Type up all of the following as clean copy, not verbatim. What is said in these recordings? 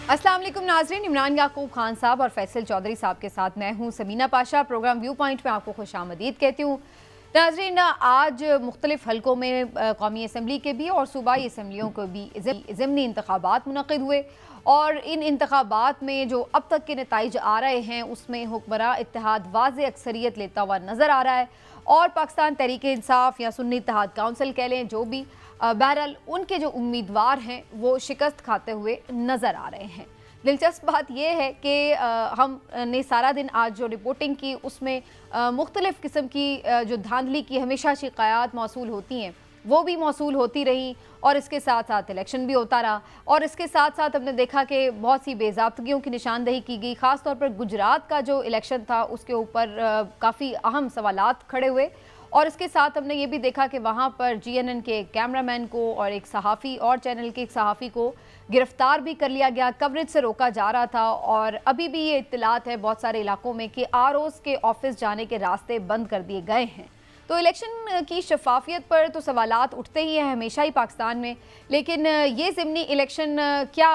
अस्सलाम वालेकुम नाज़रीन, इमरान याकूब खान साहब और फैसल चौधरी साहब के साथ मैं हूं Sameena Pasha. Programme view point में आपको खुशामदीद कहती हूँ। नाज़रीन, आज मुख्तलिफ हलकों में कौमी असम्बली के भी और सूबाई असम्बलियों के भी ज़िमनी इंतखाबात मुनक़िद हुए और इन इंतखाबात में जो अब तक के नताइज आ रहे हैं उसमें हुक्मरान इत्तेहाद वाज़ेह अक्सरियत लेता हुआ नज़र आ रहा है और पाकिस्तान तहरीक इंसाफ या सुन्नी इत्तेहाद काउंसिल कह लें, जो भी बहरहाल उनके जो उम्मीदवार हैं वो शिकस्त खाते हुए नज़र आ रहे हैं। दिलचस्प बात यह है कि हमने सारा दिन आज जो रिपोर्टिंग की उसमें मुख्तलिफ़ किस्म की जो धांधली की हमेशा शिकायत मौसूल होती हैं वो भी मौसूल होती रही और इसके साथ साथ इलेक्शन भी होता रहा और इसके साथ साथ हमने देखा कि बहुत सी बेज़ाब्तगियों की निशानदेही की गई। ख़ास तौर पर गुजरात का जो इलेक्शन था उसके ऊपर काफ़ी अहम सवालात खड़े हुए और इसके साथ हमने ये भी देखा कि वहाँ पर GNN के कैमरामैन को और एक सहाफ़ी और चैनल के एक सहाफ़ी को गिरफ्तार भी कर लिया गया, कवरेज से रोका जा रहा था और अभी भी ये इत्तलात है बहुत सारे इलाकों में कि ROs के ऑफिस जाने के रास्ते बंद कर दिए गए हैं। तो इलेक्शन की शफाफियत पर तो सवालात उठते ही हैं हमेशा ही पाकिस्तान में, लेकिन ये ज़िमनी इलेक्शन क्या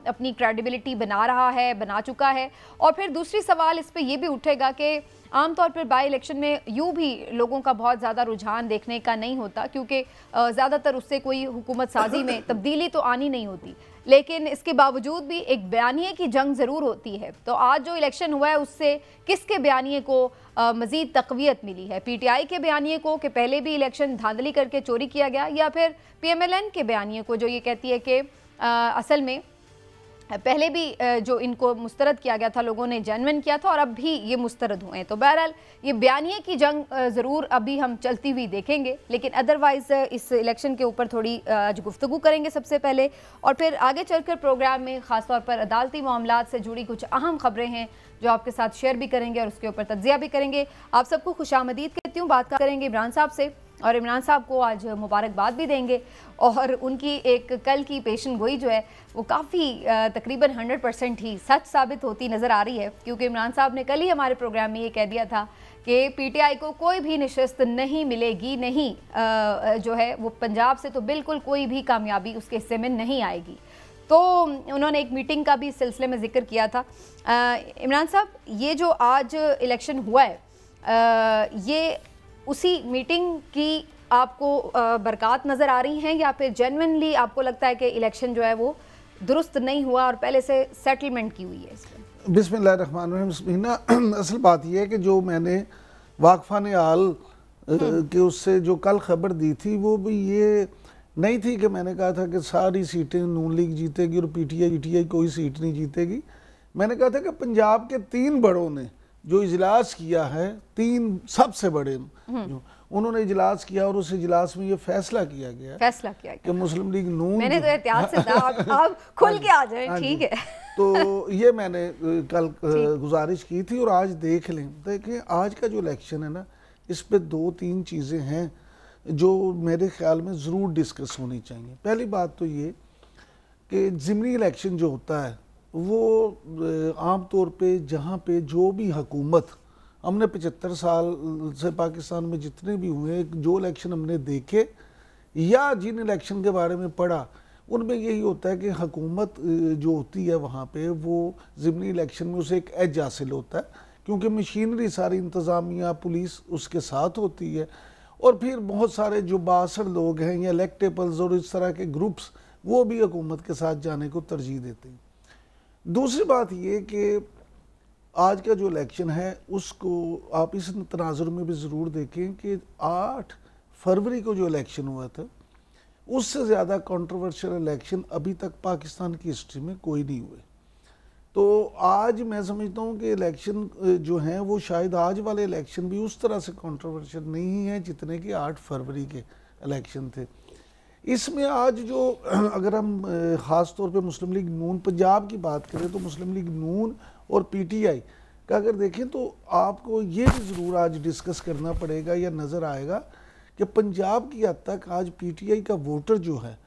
अपनी क्रेडिबिलिटी बना रहा है, बना चुका है? और फिर दूसरी सवाल इस पे ये भी उठेगा कि आमतौर पर बाई इलेक्शन में यूँ भी लोगों का बहुत ज़्यादा रुझान देखने का नहीं होता क्योंकि ज़्यादातर उससे कोई हुकूमत साजी में तब्दीली तो आनी नहीं होती, लेकिन इसके बावजूद भी एक बयानिए की जंग ज़रूर होती है। तो आज जो इलेक्शन हुआ है उससे किसके बयानिए को मज़ीद तक़वियत मिली है? PTI के बयानिए को कि पहले भी इलेक्शन धांधली करके चोरी किया गया, या फिर PMLN के बयानिए को जो ये कहती है कि असल में पहले भी जो इनको मुस्तरद किया गया था लोगों ने जेन्युइन किया था और अब भी ये मुस्तरद हुए हैं। तो बहरहाल ये बयानिए की जंग ज़रूर अभी हम चलती हुई देखेंगे, लेकिन अदरवाइज़ इस इलेक्शन के ऊपर थोड़ी आज गुफ्तगू करेंगे सबसे पहले और फिर आगे चलकर प्रोग्राम में ख़ास तौर पर अदालती मामलात से जुड़ी कुछ अहम खबरें हैं जो आपके साथ शेयर भी करेंगे और उसके ऊपर तज्ज़िया भी करेंगे। आप सबको खुशामदीद कहती हूँ। बात करेंगे इमरान साहब से और इमरान साहब को आज मुबारकबाद भी देंगे और उनकी एक कल की पेशन गोई जो है वो काफ़ी तकरीबन 100% ही सच साबित होती नज़र आ रही है, क्योंकि इमरान साहब ने कल ही हमारे प्रोग्राम में ये कह दिया था कि PTI को कोई भी नशस्त नहीं मिलेगी, नहीं जो है वो पंजाब से तो बिल्कुल कोई भी कामयाबी उसके हिस्से में नहीं आएगी। तो उन्होंने एक मीटिंग का भी इस सिलसिले में जिक्र किया था। इमरान साहब, ये जो आज इलेक्शन हुआ है ये उसी मीटिंग की आपको बरक़ात नज़र आ रही हैं या फिर जेन्युइनली आपको लगता है कि इलेक्शन जो है वो दुरुस्त नहीं हुआ और पहले से सेटलमेंट की हुई है इसमें? बिस्मिल्लाहिर्रहमानिर्रहीम। असल बात यह है कि जो मैंने वाकफ़ान आल के उससे जो कल खबर दी थी वो भी ये नहीं थी कि मैंने कहा था कि सारी सीटें नून लीग जीतेगी और PTI कोई सीट नहीं जीतेगी। मैंने कहा था कि पंजाब के 3 बड़ों ने जो इजलास किया है, 3 सबसे बड़े जो उन्होंने इजलास किया और उस इजलास में ये फैसला किया गया कि मुस्लिम लीग नून, मैंने तो एहतियात से कहा आप खुल के आ जाएं, ठीक है। तो ये मैंने कल गुजारिश की थी और आज देखें आज का जो इलेक्शन है ना, इस पे 2-3 चीज़ें हैं जो मेरे ख्याल में ज़रूर डिस्कस होनी चाहिए। पहली बात तो ये कि ज़िमनी इलेक्शन जो होता है वो आम तौर पे जहाँ पे जो भी हुकूमत हमने 75 साल से पाकिस्तान में जितने भी हुए जो इलेक्शन हमने देखे या जिन इलेक्शन के बारे में पढ़ा उनमें यही होता है कि हुकूमत जो होती है वहाँ पे वो ज़िमनी इलेक्शन में उसे एक एज हासिल होता है क्योंकि मशीनरी सारी इंतज़ामिया पुलिस उसके साथ होती है और फिर बहुत सारे जो बासर लोग हैं या इलेक्टेबल्स और इस तरह के ग्रुप्स वो भी हुकूमत के साथ जाने को तरजीह देते हैं। दूसरी बात ये कि आज का जो इलेक्शन है उसको आप इस तनाजुर में भी ज़रूर देखें कि 8 फरवरी को जो इलेक्शन हुआ था उससे ज़्यादा कंट्रोवर्शियल इलेक्शन अभी तक पाकिस्तान की हिस्ट्री में कोई नहीं हुए। तो आज मैं समझता हूँ कि इलेक्शन जो हैं वो शायद आज वाले इलेक्शन भी उस तरह से कंट्रोवर्शियल नहीं है जितने कि 8 फरवरी के इलेक्शन थे। इसमें आज जो अगर हम ख़ास तौर पे मुस्लिम लीग नून पंजाब की बात करें तो मुस्लिम लीग नून और PTI का अगर देखें तो आपको ये भी ज़रूर आज डिस्कस करना पड़ेगा या नज़र आएगा कि पंजाब की हद तक आज PTI का वोटर जो है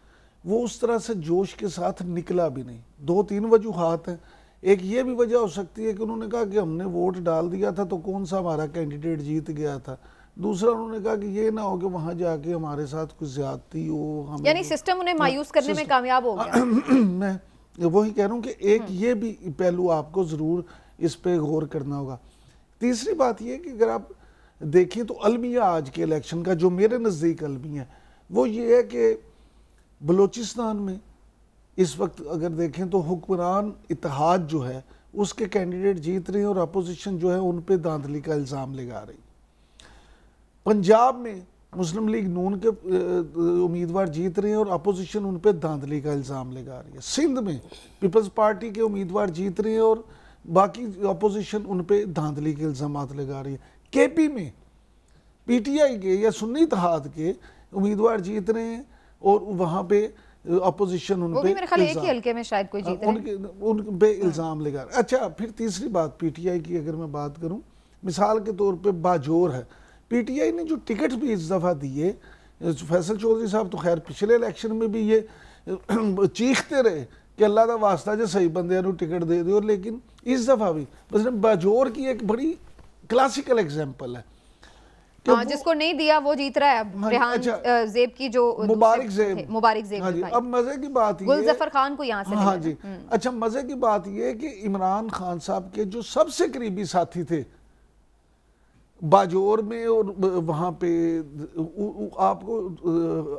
वो उस तरह से जोश के साथ निकला भी नहीं। 2-3 वजूहात हैं। एक ये भी वजह हो सकती है कि उन्होंने कहा कि हमने वोट डाल दिया था तो कौन सा हमारा कैंडिडेट जीत गया था। दूसरा उन्होंने कहा कि ये ना हो कि वहाँ जाके हमारे साथ कुछ ज्यादती हो, यानी सिस्टम उन्हें मायूस करने में कामयाब हो गया। वही कह रहा हूँ कि एक ये भी पहलू आपको ज़रूर इस पे गौर करना होगा। तीसरी बात ये कि अगर आप देखें तो अलमिया आज के इलेक्शन का जो मेरे नज़दीक अलमिया है वो ये है कि बलूचिस्तान में इस वक्त अगर देखें तो हुक्मरान इत्तेहाद जो है उसके कैंडिडेट जीत रहे हैं और अपोजिशन जो है उन पे धांधली का इल्ज़ाम लगा रही। पंजाब में मुस्लिम लीग नून के उम्मीदवार जीत रहे हैं और अपोजिशन उन पे धांधली का इल्ज़ाम लगा रही है। सिंध में पीपल्स पार्टी के उम्मीदवार जीत रहे हैं और बाकी अपोजिशन उन पे धांधली के इल्ज़ाम लगा रही है। केपी में पीटीआई के या सुन्नी इत्तेहाद के उम्मीदवार जीत रहे हैं और वहाँ पे अपोजिशन उन पे मेरे ख्याल एक ही हल्के में शायद कोई जीत रहे हैं, उन पे इल्ज़ाम लगा रहे। अच्छा, फिर तीसरी बात पीटीआई की अगर मैं बात करूँ, मिसाल के तौर पे बाजोर है, पीटीआई ने जो टिकट भी इस दफ़ा दिए, फैसल चौधरी साहब तो खैर पिछले इलेक्शन में भी ये चीखते रहे कि अल्लाह का वास्ता जो सही बंदे टिकट दे दो, लेकिन इस दफ़ा भी बस बाजोर की एक बड़ी क्लासिकल एग्जाम्पल है। जिसको नहीं दिया वो जीत रहा है। रेहान ज़ेब की जो मुबारक ज़ेब, हाँ जी। अब मजे की बात ये, गुलज़फर खान को यहाँ से हाँ जी। अच्छा, मजे की बात ये कि इमरान खान साहब के जो सबसे करीबी साथी थे बाजोर में और वहाँ पे आपको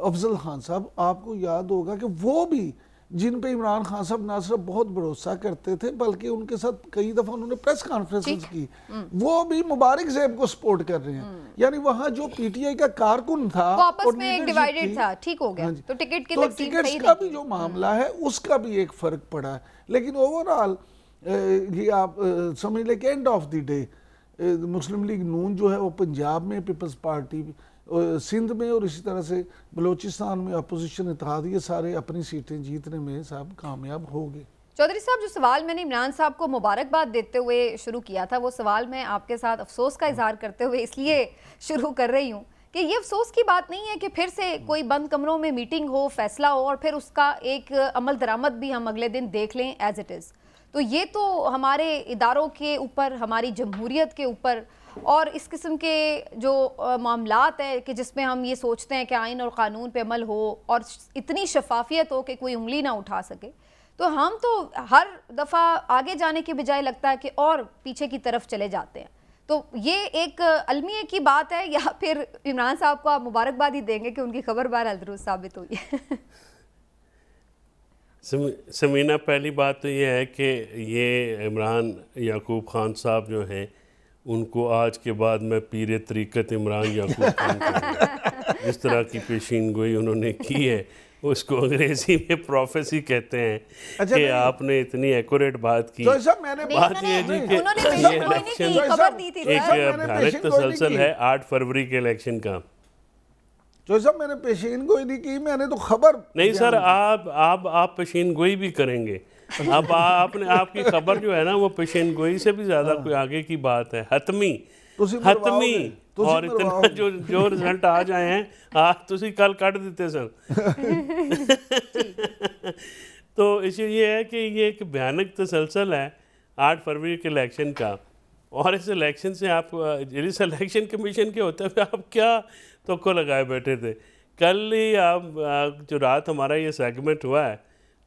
अफजल खान साहब, आपको याद होगा कि वो भी जिन पे इमरान खान साहब ना सिर्फ बहुत भरोसा करते थे बल्कि उनके साथ कई दफा उन्होंने प्रेस कॉन्फ्रेंसेस की, वो भी मुबारक ज़ेब को सपोर्ट कर रहे हैं। यानी वहाँ जो पीटीआई का कारकुन था वो आपस में एक डिवाइडेड था, ठीक हो गया। तो टिकट की तकसीम सही का भी जो मामला है उसका भी एक फर्क पड़ा है। लेकिन ओवरऑल ये आप समझ लें कि end of the day Muslim League Noon जो है वो पंजाब में पीपल्स पार्टी, सिंध में और इसी तरह से बलूचिस्तान में अपोजिशन इत्तेहाद, ये सारे अपनी सीटें जीतने में साहब कामयाब हो गए। चौधरी साहब, जो सवाल मैंने इमरान साहब को मुबारकबाद देते हुए शुरू किया था, वो सवाल मैं आपके साथ अफसोस का इजहार करते हुए इसलिए शुरू कर रही हूँ कि ये अफसोस की बात नहीं है कि फिर से कोई बंद कमरों में मीटिंग हो, फैसला हो और फिर उसका एक अमल दरामद भी हम अगले दिन देख लें एज इट इज़। तो ये तो हमारे इदारों के ऊपर, हमारी जमहूरियत के ऊपर और इस किस्म के जो मामलात है कि जिसमें हम ये सोचते हैं कि आइन और क़ानून पे अमल हो और इतनी शफाफियत हो कि कोई उंगली ना उठा सके, तो हम तो हर दफ़ा आगे जाने के बजाय लगता है कि और पीछे की तरफ चले जाते हैं। तो ये एक अलमिया की बात है या फिर इमरान साहब को आप मुबारकबाद ही देंगे कि उनकी खबर बहरहाल दुरुस्त साबित हुई है? समीना, पहली बात तो ये है कि ये इमरान याकूब खान साहब जो हैं उनको आज के बाद मैं पीरे तरीक़त इमरान याकूब खान कहूँगा। जिस तरह की पेशीन गोई उन्होंने की है उसको अंग्रेजी में प्रोफेसी कहते हैं। अच्छा, कि आपने इतनी एक्यूरेट बात की। बात ये जी कि ये इलेक्शन एक भयानक तसलसल है 8 फरवरी के इलेक्शन का। तो सब मैंने पेशीन गोई नहीं की, मैंने तो खबर नहीं सर, आप पेशीन गोई भी करेंगे। अब आपकी खबर जो है ना वो पेशीन गोई से भी ज्यादा कोई आगे की बात है, हतमी और इतना जो रिजल्ट आ जाए हैं आज तुसी कल कट देते सर। तो इशू ये है कि ये एक भयानक तसलसल है 8 फरवरी के इलेक्शन का, और इस इलेक्शन से आप इस इलेक्शन कमीशन के होते हुए आप क्या तो लगाए बैठे थे। कल ही आप जो रात हमारा ये सेगमेंट हुआ है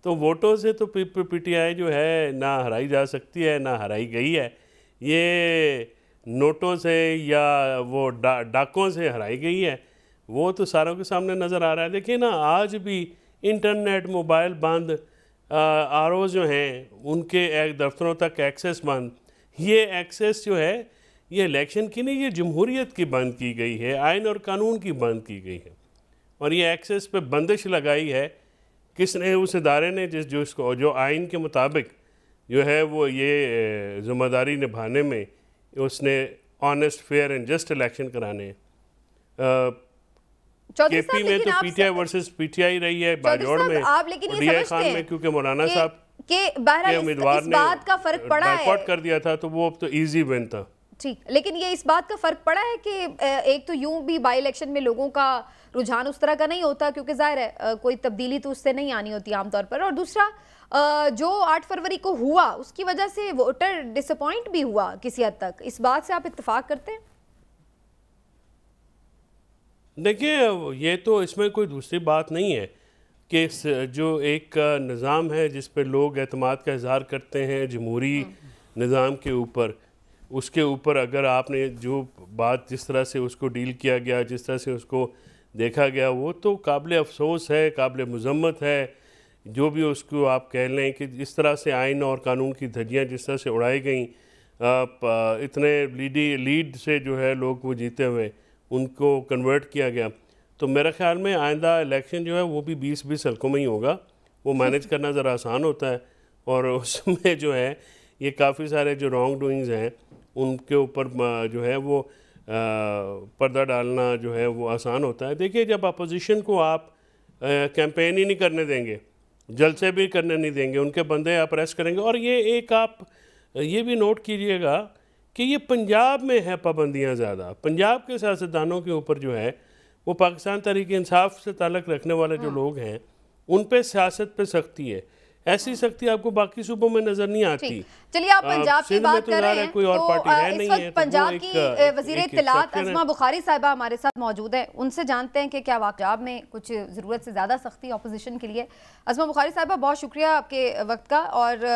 तो वोटों से तो पीटीआई जो है ना हराई जा सकती है ना हराई गई है, ये नोटों से या वो डाकों से हराई गई है, वो तो सारों के सामने नज़र आ रहा है। देखिए ना, आज भी इंटरनेट मोबाइल बंद, आरओ जो हैं उनके दफ्तरों तक एक्सेस बंद। ये एक्सेस जो है ये इलेक्शन की नहीं, ये जमहूरियत की बंद की गई है, आइन और कानून की बंद की गई है। और ये एक्सेस पे बंदिश लगाई है किसने? उस इदारे ने जो आइन के मुताबिक जो है वो ये ज़िम्मेदारी निभाने में उसने honest, fair and just election कराने हैं। केपी में तो पीटीआई वर्सेस पीटीआई रही है, बाजौड़ में डीआई खान में क्योंकि मौलाना साहब के उम्मीदवार ने बायकॉट कर दिया था तो वो अब तो ईजी विन था। ठीक, लेकिन ये इस बात का फ़र्क पड़ा है कि एक तो यूं भी बाई इलेक्शन में लोगों का रुझान उस तरह का नहीं होता क्योंकि जाहिर है कोई तब्दीली तो उससे नहीं आनी होती आमतौर पर, और दूसरा जो 8 फरवरी को हुआ उसकी वजह से वोटर डिसअपॉइंट भी हुआ किसी हद तक। इस बात से आप इत्तेफाक करते हैं? देखिए, ये तो इसमें कोई दूसरी बात नहीं है कि जो एक निज़ाम है जिस पे लोग एतमाद का इज़हार करते हैं जमहूरी निज़ाम के ऊपर, उसके ऊपर अगर आपने जो बात जिस तरह से उसको डील किया गया, जिस तरह से उसको देखा गया, वो तो काबिल अफसोस है, काबिल मज़म्मत है। जो भी उसको आप कह लें कि इस तरह से आइन और कानून की धज्जियाँ जिस तरह से उड़ाई गई, इतने लीड से जो है लोग वो जीते हुए उनको कन्वर्ट किया गया, तो मेरे ख्याल में आइंदा इलेक्शन जो है वो भी 20-20 हल्कों में ही होगा। वो मैनेज करना ज़रा आसान होता है और उसमें जो है ये काफ़ी सारे जो रॉन्ग डूइंग्स हैं उनके ऊपर जो है वो पर्दा डालना जो है वो आसान होता है। देखिए, जब अपोजिशन को आप कैंपेन ही नहीं करने देंगे, जलसे भी करने नहीं देंगे, उनके बंदे आप अरेस्ट करेंगे। और ये एक आप ये भी नोट कीजिएगा कि ये पंजाब में है पाबंदियाँ ज़्यादा। पंजाब के सियासतदानों के ऊपर जो है वो पाकिस्तान तहरीक इंसाफ से ताल्लुक़ रखने वाले जो लोग हैं उन पे सियासत पे सख्ती है। ऐसी सख्ती आपको बाकी सूबों में नजर नहीं आती। चलिए, आप पंजाब की बात कर रहे हैं, कोई और पार्टी है नहीं है, पंजाब की वज़ीर इत्तलात अज़मा बुखारी साहिबा हमारे साथ मौजूद है, उनसे जानते हैं कि क्या पंजाब में कुछ ज़रूरत से ज़्यादा सख्ती अपोजिशन के लिए। अज़मा बुखारी साहिबा, बहुत शुक्रिया आपके वक्त का। और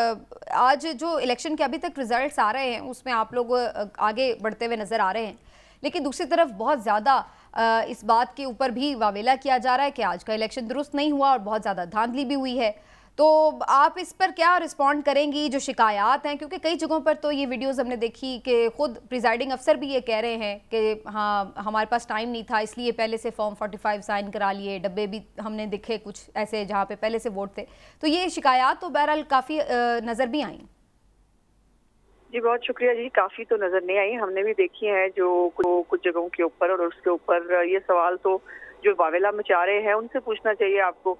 आज जो इलेक्शन के अभी तक रिजल्ट्स आ रहे हैं उसमें आप लोग आगे बढ़ते हुए नज़र आ रहे हैं, लेकिन दूसरी तरफ बहुत ज़्यादा इस बात के ऊपर भी वावेला किया जा रहा है कि आज का इलेक्शन दुरुस्त नहीं हुआ और बहुत ज़्यादा धांधली भी हुई है। तो आप इस पर क्या रिस्पॉन्ड करेंगी, जो शिकायत हैं? क्योंकि कई जगहों पर तो ये वीडियोस हमने देखी कि खुद प्रिजाइडिंग अफसर भी ये कह रहे हैं कि हाँ, हमारे पास टाइम नहीं था इसलिए पहले से फॉर्म 45 साइन करा लिए, डब्बे भी हमने दिखे कुछ ऐसे जहाँ पे पहले से वोट थे। तो ये शिकायत तो बहरहाल काफ़ी नज़र भी आई। जी बहुत शुक्रिया जी, काफ़ी तो नज़र नहीं आई, हमने भी देखी हैं जो कुछ जगहों के ऊपर। और उसके ऊपर ये सवाल तो जो वावेला मचा रहे हैं उनसे पूछना चाहिए आपको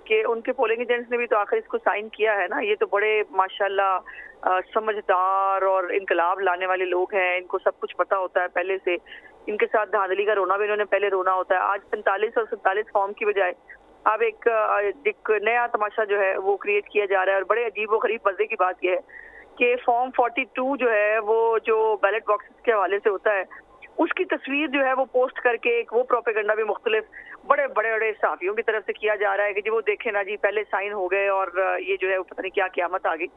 कि उनके पोलिंग एजेंट्स ने भी तो आखिर इसको साइन किया है ना। ये तो बड़े माशाल्लाह समझदार और इनकलाब लाने वाले लोग हैं, इनको सब कुछ पता होता है पहले से। इनके साथ धांधली का रोना भी इन्होंने पहले रोना होता है। आज 45 और 47 फॉर्म की बजाय अब एक नया तमाशा जो है वो क्रिएट किया जा रहा है। और बड़े अजीब व गरीब मजे की बात यह है कि फॉर्म 42 जो है वो जो बैलेट बॉक्सेस के हवाले से होता है उसकी तस्वीर जो है वो पोस्ट करके एक वो प्रोपेगेंडा भी मुख्तलिफ बड़े बड़े सहाफियों की तरफ से किया जा रहा है कि जी वो देखे ना जी पहले साइन हो गए और ये जो है वो पता नहीं क्या क़यामत आ गई।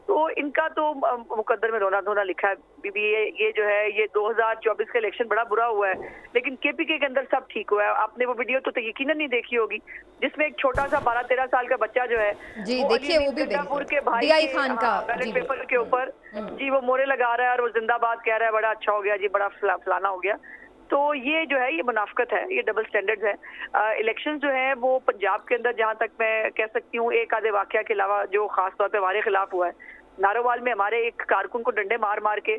तो इनका तो मुकद्दर में रोना धोना लिखा है बीबी। ये जो है ये 2024 का इलेक्शन बड़ा बुरा हुआ है, लेकिन केपीके के अंदर सब ठीक हुआ है। आपने वो वीडियो तो यकीनन नहीं देखी होगी जिसमें एक छोटा सा 12-13 साल का बच्चा जो है जी देखिए वो भी के भाई खान का बैलेट पेपर के ऊपर जी वो मोरे लगा रहा है और वो जिंदाबाद कह रहा है, बड़ा अच्छा हो गया जी, बड़ा फलाना हो गया। तो ये जो है ये मुनाफकत है, ये डबल स्टैंडर्ड्स है। इलेक्शन जो है वो पंजाब के अंदर जहाँ तक मैं कह सकती हूँ एक आधे वाकया के अलावा जो खास तौर पे हमारे खिलाफ हुआ है, नारोवाल में हमारे एक कारकुन को डंडे मार मार के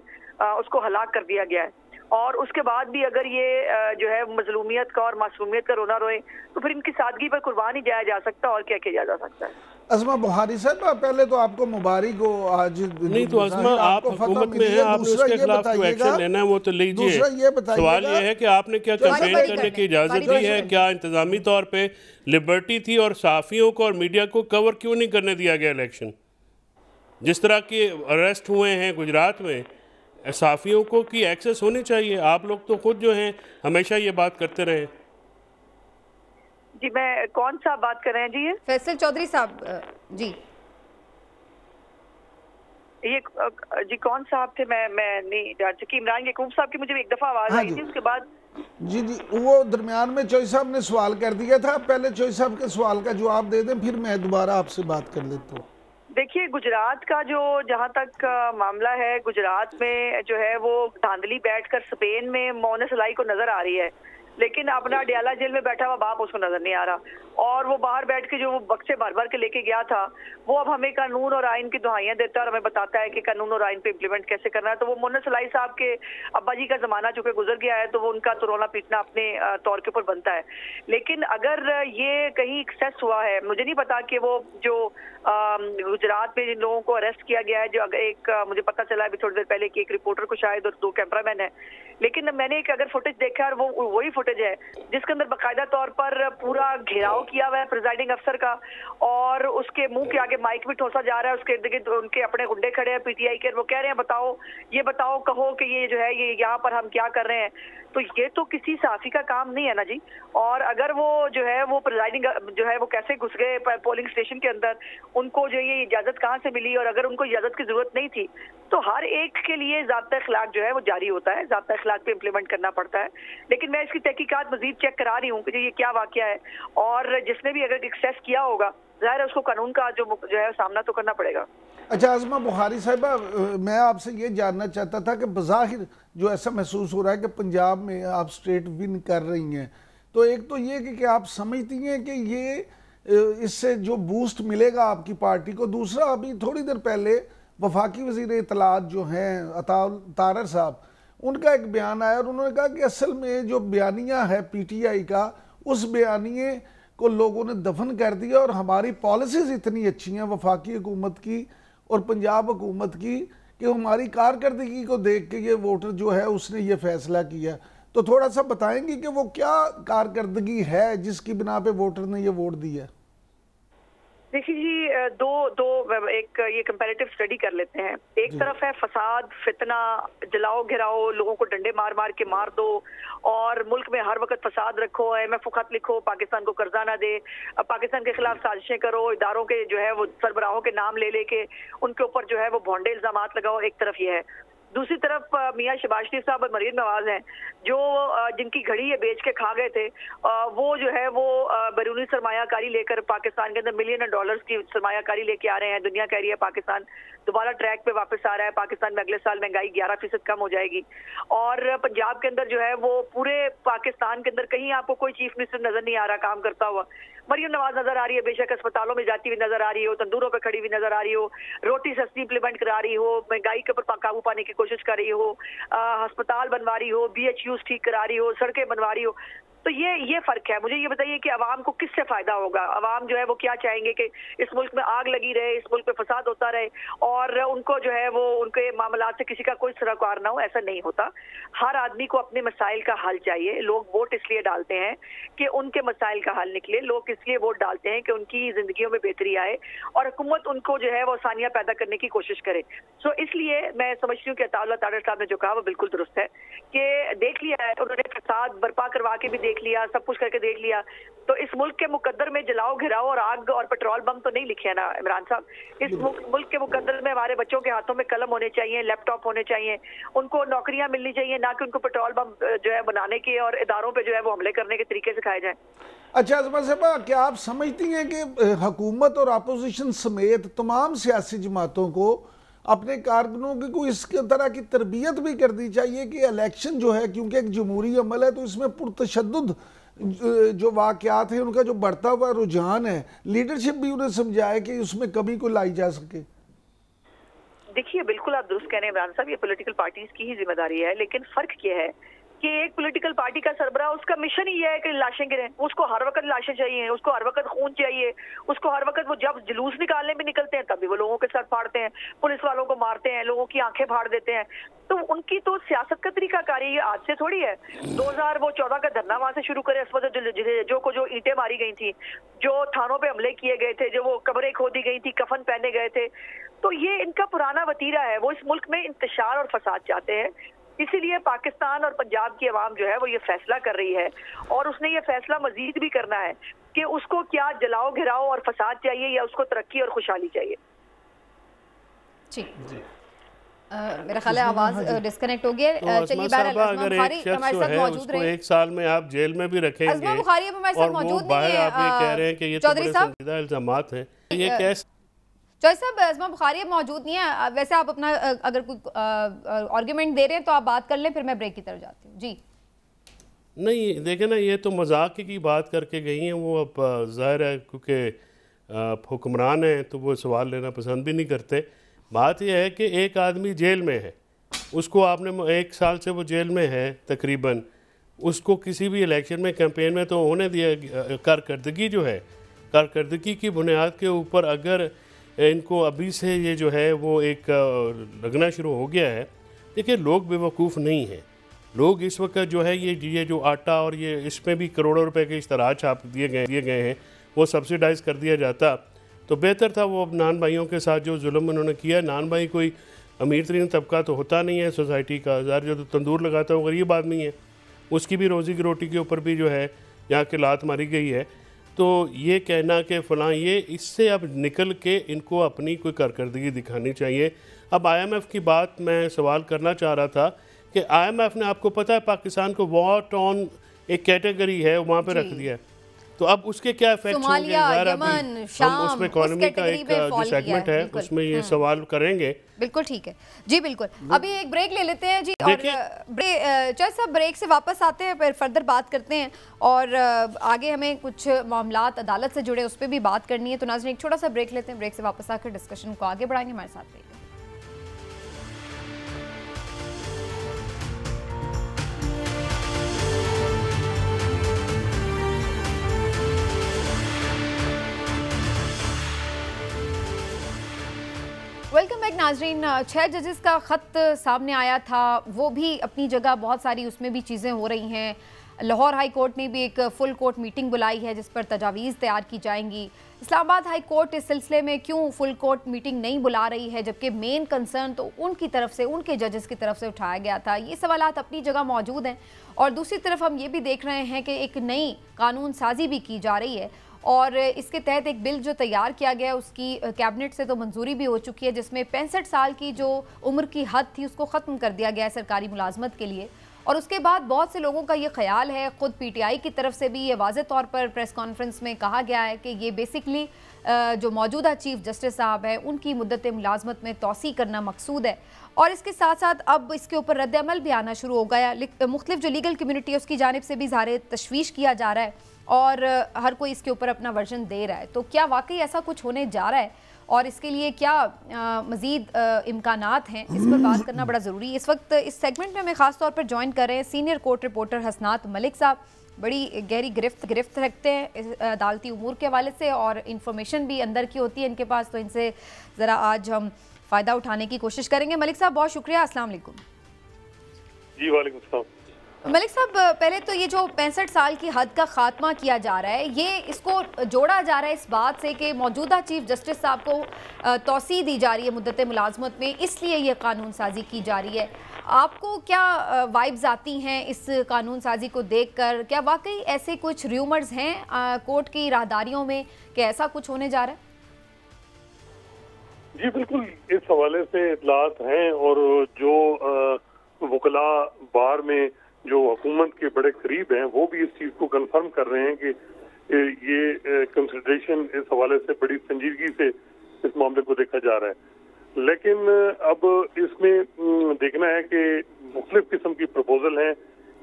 उसको हलाक कर दिया गया है। और उसके बाद भी अगर ये जो है मजलूमियत का और मासूमियत का रोना रोए तो फिर इनकी सादगी पर कुर्बान ही जाया जा सकता है और क्या किया जा सकता है। अज़मा बुखारी साहब, पहले तो आपको मुबारक हो आज। नहीं तो अज़मा आप हुकूमत में हैं, आपने उसके खिलाफ जो एक्शन लेना है वो तो लीजिए। सवाल ये है कि आपने क्या कैंपेन करने की इजाज़त दी है? क्या इंतजामी तौर पे लिबर्टी थी और सहाफ़ियों को और मीडिया को कवर क्यों नहीं करने दिया गया इलेक्शन? जिस तरह के अरेस्ट हुए हैं गुजरात में, सहाफ़ियों को की एक्सेस होनी चाहिए। आप लोग तो खुद जो हैं हमेशा ये बात करते रहे। जी मैं कौन सा बात कर रहे हैं जी? ये फैसल चौधरी साहब जी, ये जी कौन साहब थे? मैं नहीं जान सकी। इमरान यकूब साहब की मुझे एक दफा आवाज आई थी, उसके बाद जी वो दरमियान में चोई साहब ने सवाल कर दिया था। पहले चोई साहब के सवाल का जवाब दे दें, फिर मैं दोबारा आपसे बात कर लेता हूँ। देखिए गुजरात का जो जहाँ तक मामला है, गुजरात में जो है वो धांधली बैठकर स्पेन में मोनस लाई को नजर आ रही है, लेकिन अपना डियाला जेल में बैठा हुआ बाप उसको नजर नहीं आ रहा। और वो बाहर बैठ के जो वो बक्से भर भर के लेके गया था वो अब हमें कानून और आइन की दुहाइयां देता है और हमें बताता है कि कानून और आइन पे इम्प्लीमेंट कैसे करना है। तो वो मोनस लाई साहब के अब्बा जी का जमाना चूंकि गुजर गया है तो वो उनका तो रोना पीटना अपने तौर के ऊपर बनता है। लेकिन अगर ये कहीं एक्सेस हुआ है, मुझे नहीं पता कि वो जो गुजरात में जिन लोगों को अरेस्ट किया गया है, जो एक मुझे पता चला अभी थोड़ी देर पहले कि एक रिपोर्टर को शायद और 2 कैमरामैन है, लेकिन मैंने एक अगर फुटेज देखा और वो वही फुटेज है जिसके अंदर बाकायदा तौर पर पूरा घेराव किया हुआ है प्रिजाइडिंग अफसर का, और उसके मुंह के आगे माइक भी ठोसा जा रहा है, उसके इर्द गिर्द उनके अपने गुंडे खड़े हैं पीटीआई के, वो कह रहे हैं बताओ, ये बताओ, कहो कि ये जो है ये यहाँ पर हम क्या कर रहे हैं। तो ये तो किसी साफी का काम नहीं है ना जी। और अगर वो जो है वो प्रिजाइडिंग जो है वो कैसे घुस गए पोलिंग स्टेशन के अंदर, उनको जो ये इजाजत कहाँ से मिली, और अगर उनको इजाजत की जरूरत नहीं थी तो हर एक के लिए ज़ाब्ता अखलाक जो है वो जारी होता है, ज़ाब्ता अखलाक पे इम्प्लीमेंट करना पड़ता है। लेकिन मैं इसकी तहकीकात मजीद चेक करा रही हूँ कि ये क्या वाकया है, और जिसने भी अगर एक्सेस किया होगा ज़ाहिर है उसको कानून का जो है सामना तो करना पड़ेगा। अच्छा आज़मा बुखारी साहिबा, मैं आपसे ये जानना चाहता था कि बज़ाहिर जो ऐसा महसूस हो रहा है कि पंजाब में आप स्टेट विन कर रही हैं, तो एक तो ये कि आप समझती हैं कि ये इससे जो बूस्ट मिलेगा आपकी पार्टी को, दूसरा अभी थोड़ी देर पहले वफाकी वज़ीर इत्तलात जो हैं अताउल तारर साहब, उनका एक बयान आया और उन्होंने कहा कि असल में जो बयानिया है पीटीआई का, उस बयानिए को लोगों ने दफन कर दिया और हमारी पॉलिसीज़ इतनी अच्छी हैं वफाकी हुकूमत की और पंजाब हुकूमत की कि हमारी कारकर्दगी को देख के ये वोटर जो है उसने ये फैसला किया। तो थोड़ा सा बताएंगे कि वो क्या कारकर्दगी है जिसकी बिना पे वोटर ने ये वोट दिया? देखिए जी, दो एक ये कंपैरेटिव स्टडी कर लेते हैं। एक तरफ है फसाद, फितना, जलाओ घिराओ, लोगों को डंडे मार मार के मार दो और मुल्क में हर वक्त फसाद रखो, MF खत लिखो, पाकिस्तान को कर्जा ना दे, पाकिस्तान के खिलाफ साजिशें करो, इदारों के जो है वो सरबराहों के नाम ले लेके उनके ऊपर जो है वो भोंडे इल्जामात लगाओ। एक तरफ ये है। दूसरी तरफ मियां शहबाज शरीफ साहब और मरीम नवाज हैं जो जिनकी घड़ी ये बेच के खा गए थे, वो जो है वो बैरूनी सरमायाकारी लेकर पाकिस्तान के अंदर मिलियन डॉलर्स की सरमायाकारी लेके आ रहे हैं। दुनिया कह रही है पाकिस्तान दोबारा ट्रैक पे वापस आ रहा है, पाकिस्तान में अगले साल महंगाई 11% कम हो जाएगी। और पंजाब के अंदर जो है वो पूरे पाकिस्तान के अंदर कहीं आपको कोई चीफ मिनिस्टर नजर नहीं आ रहा काम करता हुआ। मरियम नवाज नजर आ रही है, बेशक अस्पतालों में जाती हुई नजर आ रही हो, तंदूरों पे खड़ी हुई नजर आ रही हो, रोटी सस्ती इंप्लीमेंट करा रही हो, महंगाई के ऊपर काबू पाने की कोशिश कर रही हो, अस्पताल बनवा रही हो, BHUs ठीक करा रही हो, सड़कें बनवा रही हो। तो ये फर्क है। मुझे ये बताइए कि अवाम को किससे फायदा होगा? अवाम जो है वो क्या चाहेंगे कि इस मुल्क में आग लगी रहे, इस मुल्क में फसाद होता रहे और उनको जो है वो उनके मामलात से किसी का कोई सरोकार ना हो? ऐसा नहीं होता। हर आदमी को अपने मसाइल का हल चाहिए। लोग वोट इसलिए डालते हैं कि उनके मसाइल का हल निकले, लोग इसलिए वोट डालते हैं कि उनकी जिंदगियों में बेहतरी आए और हुकूमत उनको जो है वो आसानियां पैदा करने की कोशिश करे। सो इसलिए मैं समझती हूँ कि अताउल्लाह तारर साहब ने जो कहा वो बिल्कुल दुरुस्त है कि देख लिया है उन्होंने, फसाद बर्पा करवा के भी देख लिया, सब कुछ करके देख लिया। तो इस मुल्क के मुकद्दर में जलाओ घिराओ और आग और पेट्रोल बम तो नहीं लिखे है ना इमरान साहब। इस मुल्क के मुकद्दर में हमारे बच्चों के हाथों में कलम होने चाहिए, लैपटॉप होने चाहिए, उनको नौकरियां मिलनी चाहिए, ना कि उनको पेट्रोल बम जो है बनाने के और इदारों पे जो है वो हमले करने के तरीके सिखाए जाए। अच्छा आज़मा साहबा, क्या आप समझती हैं कि हुकूमत और अपोजिशन समेत तमाम सियासी जमातों को अपने कारकुनों की कोई इस तरह की तरबियत भी कर दी चाहिए कि इलेक्शन जो है, क्योंकि एक जमहूरी अमल है, तो इसमें पुरतशद्दुद जो वाक़यात हैं उनका जो बढ़ता हुआ रुझान है, लीडरशिप भी उन्हें समझाए कि उसमें कमी को लाई जा सके? देखिए बिल्कुल आप दुरुस्त कह रहे हैं इमरान साहब, ये पॉलिटिकल पार्टीज की ही जिम्मेदारी है। लेकिन फर्क ये है कि एक पॉलिटिकल पार्टी का सरबराह, उसका मिशन ही है कि लाशें गिरें, उसको हर वक्त लाशें चाहिए, उसको हर वक्त खून चाहिए, उसको हर वक्त वो जब जुलूस निकालने में निकलते हैं तभी वो लोगों के सर फाड़ते हैं, पुलिस वालों को मारते हैं, लोगों की आंखें फाड़ देते हैं। तो उनकी तो सियासत का तरीकाकारी ये आज से थोड़ी है। 2014 का धरना वहां से शुरू करे, इस वजह जो ईंटें मारी गई थी, जो थानों पे हमले किए गए थे, जो वो कब्रें खोदी गई थी, कफन पहने गए थे, तो ये इनका पुराना वतीरा है। वो इस मुल्क में इंतशार और फसाद चाहते हैं। इसीलिए पाकिस्तान और पंजाब की आवाम जो है वो ये फैसला कर रही है और उसने ये फैसला मजीद भी करना है कि उसको क्या जलाओ घिराओ और फसाद चाहिए या उसको तरक्की और खुशहाली चाहिए। जी मेरा ख्याल है आवाज डिस्कनेक्ट हो गया। चलिए अगर एक शख्स जो है उसको 1 साल में आप जेल में भी रखेंगे और वो बाहर आप ये कह रहे हैं कि ये तो बड़े संजीदा इल्जामात हैं, ये कैसे? चौधरी साहब, अज़मा बुखारी अब मौजूद नहीं है। वैसे आप अपना अगर कोई आर्ग्यूमेंट दे रहे हैं तो आप बात कर लें, फिर मैं ब्रेक की तरफ जाती हूँ। जी नहीं देखें ना, ये तो मजाक की बात करके गई हैं वो। अब ज़ाहिर है क्योंकि हुक्मरान हैं तो वो सवाल लेना पसंद भी नहीं करते। बात यह है कि एक आदमी जेल में है, उसको आपने 1 साल से वो जेल में है तकरीबन, उसको किसी भी इलेक्शन में कैंपेन में तो होने दिया। कारकर्दगी जो है, कारकर्दगी की बुनियाद के ऊपर अगर इनको अभी से ये जो है वो एक लगना शुरू हो गया है। देखिए लोग बेवकूफ़ नहीं हैं, लोग इस वक्त जो है ये जो आटा और ये इसमें भी करोड़ों रुपए के इश्तरार छाप दिए गए हैं, वो सब्सिडाइज़ कर दिया जाता तो बेहतर था। वो नान भाइयों के साथ जो जुल्म उन्होंने किया, नान भाई कोई अमीर तरीन तबका तो होता नहीं है सोसाइटी का, ज़ाहिर जो तंदूर लगाता है वो गरीब आदमी है, उसकी भी रोज़ी की रोटी के ऊपर भी जो है यहाँ की लात मारी गई है। तो ये कहना कि फ़लाँ ये, इससे अब निकल के इनको अपनी कोई कारकर्दगी दिखानी चाहिए। अब IMF की बात मैं सवाल करना चाह रहा था कि IMF ने, आपको पता है, पाकिस्तान को वॉट ऑन एक कैटेगरी है वहाँ पे रख दिया है, तो अब उसके क्या इफेक्ट्स होंगे, यमन, शाम, हम उसमें इकोनॉमी का एक जो सेगमेंट है उसमें ये सवाल करेंगे। बिल्कुल ठीक है जी, बिल्कुल। अभी एक ब्रेक ले लेते हैं जी, और चाहे सब ब्रेक से वापस आते हैं, फिर फर्दर बात करते हैं, और आगे हमें कुछ मामलात अदालत से जुड़े उस पर भी बात करनी है। तो नाज़रीन एक छोटा सा ब्रेक लेते हैं, ब्रेक से वापस आकर डिस्कशन को आगे बढ़ाएंगे। हमारे साथ रहिए। वेलकम बैक नाजरीन। 6 जजेस का ख़त सामने आया था, वो भी अपनी जगह बहुत सारी उसमें भी चीज़ें हो रही हैं। लाहौर हाई कोर्ट ने भी एक फुल कोर्ट मीटिंग बुलाई है जिस पर तजावीज़ तैयार की जाएंगी। इस्लामाबाद हाई कोर्ट इस सिलसिले में क्यों फुल कोर्ट मीटिंग नहीं बुला रही है, जबकि मेन कंसर्न तो उनकी तरफ से, उनके जजेस की तरफ से उठाया गया था। ये सवालात अपनी जगह मौजूद हैं, और दूसरी तरफ हम ये भी देख रहे हैं कि एक नई कानून साजी भी की जा रही है, और इसके तहत एक बिल जो तैयार किया गया उसकी कैबिनेट से तो मंजूरी भी हो चुकी है, जिसमें 65 साल की जो उम्र की हद थी उसको ख़त्म कर दिया गया है सरकारी मुलाजमत के लिए। और उसके बाद बहुत से लोगों का ये ख्याल है, ख़ुद PTI की तरफ से भी ये वाज़े तौर पर प्रेस कॉन्फ्रेंस में कहा गया है कि ये बेसिकली जो मौजूदा चीफ जस्टिस साहब हैं उनकी मुद्दत मुलाजमत में तोसी करना मकसूद है। और इसके साथ साथ अब इसके ऊपर रद्द अमल भी आना शुरू हो गया। मुख्तलिफ जो लीगल कम्यूनिटी है उसकी जानिब से भी ज़ाहिर तशवीश किया जा रहा है, और हर कोई इसके ऊपर अपना वर्जन दे रहा है। तो क्या वाकई ऐसा कुछ होने जा रहा है, और इसके लिए क्या मज़ीद इम्कानात हैं, इस पर बात करना बड़ा ज़रूरी है। इस वक्त इस सेगमेंट में हमें ख़ास तौर पर ज्वाइन कर रहे हैं सीनियर कोर्ट रिपोर्टर हसनात मलिक साहब। बड़ी गहरी गिरफ्त रखते हैं अदालती उमूर के हवाले से, और इंफॉर्मेशन भी अंदर की होती है इनके पास, तो इनसे ज़रा आज हम फ़ायदा उठाने की कोशिश करेंगे। मलिक साहब बहुत शुक्रिया, अस्सलाम वालेकुम। जी वालेकुम सलाम। मलिक साहब, पहले तो ये जो 65 साल की हद का खात्मा किया जा रहा है, ये इसको जोड़ा जा रहा है इस बात से कि मौजूदा चीफ जस्टिस साहब को तोसी दी जा रही है मुद्दत मुलाजमत में, इसलिए ये कानून साजी की जा रही है। आपको क्या वाइब्स आती हैं इस कानून साजी को देखकर? क्या वाकई ऐसे कुछ र्यूमर्स हैं कोर्ट की राहदारियों में कि ऐसा कुछ होने जा रहा है? जी बिल्कुल, इस हवाले से इतलात हैं, और जो वकला बार में जो हुकूमत के बड़े करीब हैं वो भी इस चीज़ को कंफर्म कर रहे हैं कि ये कंसिडरेशन इस हवाले से बड़ी संजीदगी से इस मामले को देखा जा रहा है। लेकिन अब इसमें देखना है कि मुख्तलिफ किस्म की प्रपोजल हैं।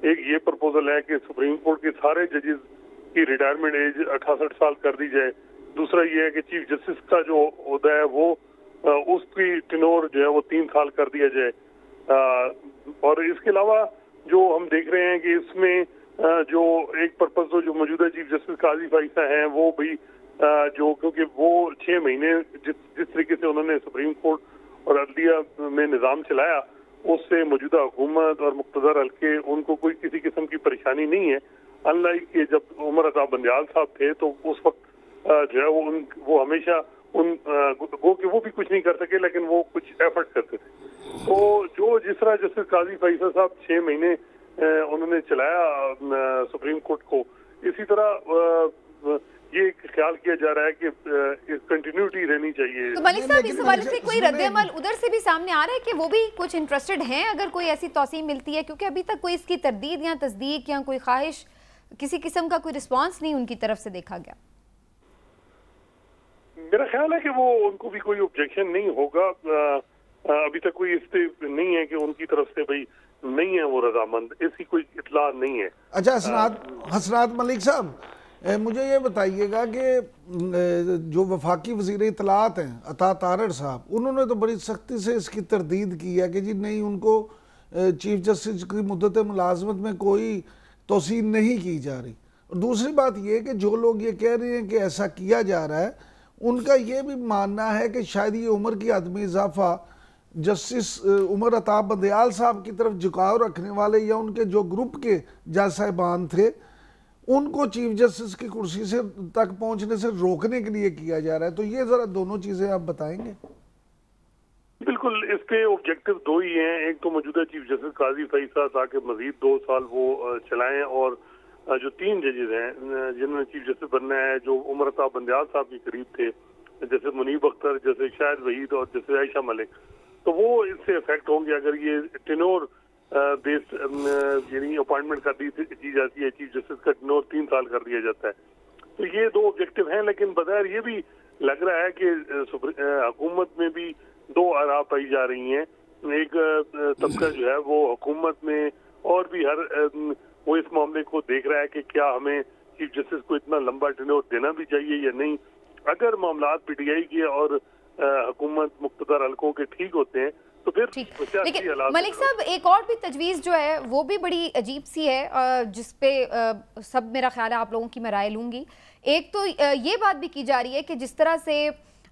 एक ये प्रपोजल है कि सुप्रीम कोर्ट के सारे जजेस की रिटायरमेंट एज 68 साल कर दी जाए। दूसरा ये है कि चीफ जस्टिस का जो ओहदा है वो उसकी टिनोर जो है वो 3 साल कर दिया जाए। और इसके अलावा जो हम देख रहे हैं कि इसमें जो एक पर्पज तो जो मौजूदा चीफ जस्टिस काजी फाइसा हैं वो भी जो, क्योंकि वो 6 महीने जिस तरीके से उन्होंने सुप्रीम कोर्ट और अदलिया में निज़ाम चलाया, उससे मौजूदा हुकूमत और मुख्तदर हल्के उनको कोई किसी किस्म की परेशानी नहीं है। अनलाइक के जब उमर अता बंदियाल साहब थे तो उस वक्त जो है वो हमेशा वो भी कुछ नहीं कर सके, लेकिन वो कुछ एफर्ट करते थे। तो जो जिस तरह जस्टिस काजी फैसल साहब 6 महीने उन्होंने चलाया सुप्रीम कोर्ट को, इसी तरह ये ख्याल किया जा रहा है कि कंटिन्यूटी रहनी चाहिए। तो मलिक साहब, इस हवाले से कोई रद्द-ए-अमल उधर से भी सामने आ रहा है कि वो भी कुछ इंटरेस्टेड हैं अगर कोई ऐसी तौसीम मिलती है? क्योंकि अभी तक कोई इसकी तरदीद या तस्दीक या कोई ख्वाहिश, किसी किस्म का कोई रिस्पॉन्स नहीं उनकी तरफ से देखा गया। मेरा ख्याल है कि वो उनको भी कोई ऑब्जेक्शन नहीं होगा। अभी तक कोई इस पे नहीं है कि उनकी तरफ से भाई नहीं है वो रजामंद, ऐसी कोई इतला नहीं है। अच्छा हसनात मलिक साहब, मुझे ये बताइएगा कि जो वफाकी वज़ीर इत्तलात हैं अता तारड़ साहब, उन्होंने तो बड़ी सख्ती से इसकी तरदीद की है कि जी नहीं, उनको चीफ जस्टिस की मुद्दत मुलाजमत में कोई तोसीन नहीं की जा रही। और दूसरी बात ये कि जो लोग ये कह रहे हैं कि ऐसा किया जा रहा है, उनका ये भी मानना है कि शायद ये उम्र की हद में इजाफा जस्टिस उमर अताब बंदयाल साहब की तरफ झुकाव रखने वाले या उनके जो ग्रुप के जज साहिबान थे उनको चीफ जस्टिस की कुर्सी से तक पहुंचने से रोकने के लिए किया जा रहा है। तो ये जरा दोनों चीजें आप बताएंगे। बिल्कुल, इसके ऑब्जेक्टिव दो ही हैं। एक तो मौजूदा चीफ जस्टिस काजी फैसला ताकि मजीद 2 साल वो चलाएं, और जो 3 जजेस हैं जिन्होंने चीफ जस्टिस बनना है, जो उमर अताब बंदयाल साहब के करीब थे, जैसे मुनीब अख्तर, जैसे शाहिद वहीद और जैसे आयशा मलिक, तो वो इससे इफेक्ट होंगे अगर ये टेनोर बेस्ड यानी अपॉइंटमेंट कर दी जाती है। चीफ जस्टिस का टेनोर 3 साल कर दिया जाता है। तो ये 2 ऑब्जेक्टिव हैं, लेकिन बगैर ये भी लग रहा है कि हुकूमत में भी 2 आरा पाई जा रही हैं। एक तबका जो है वो हुकूमत में और भी वो इस मामले को देख रहा है कि क्या हमें चीफ जस्टिस को इतना लंबा टेन्योर देना भी चाहिए या नहीं। अगर मामलात पीटीआई के और हुकूमत मुख्तदर हलकों के ठीक होते हैं तो फिर लेकिन मलिक साहब एक और भी तजवीज़ जो है वो भी बड़ी अजीब सी है, जिसपे सब मेरा ख्याल है आप लोगों की मैं राय लूँगी। एक तो ये बात भी की जा रही है कि जिस तरह से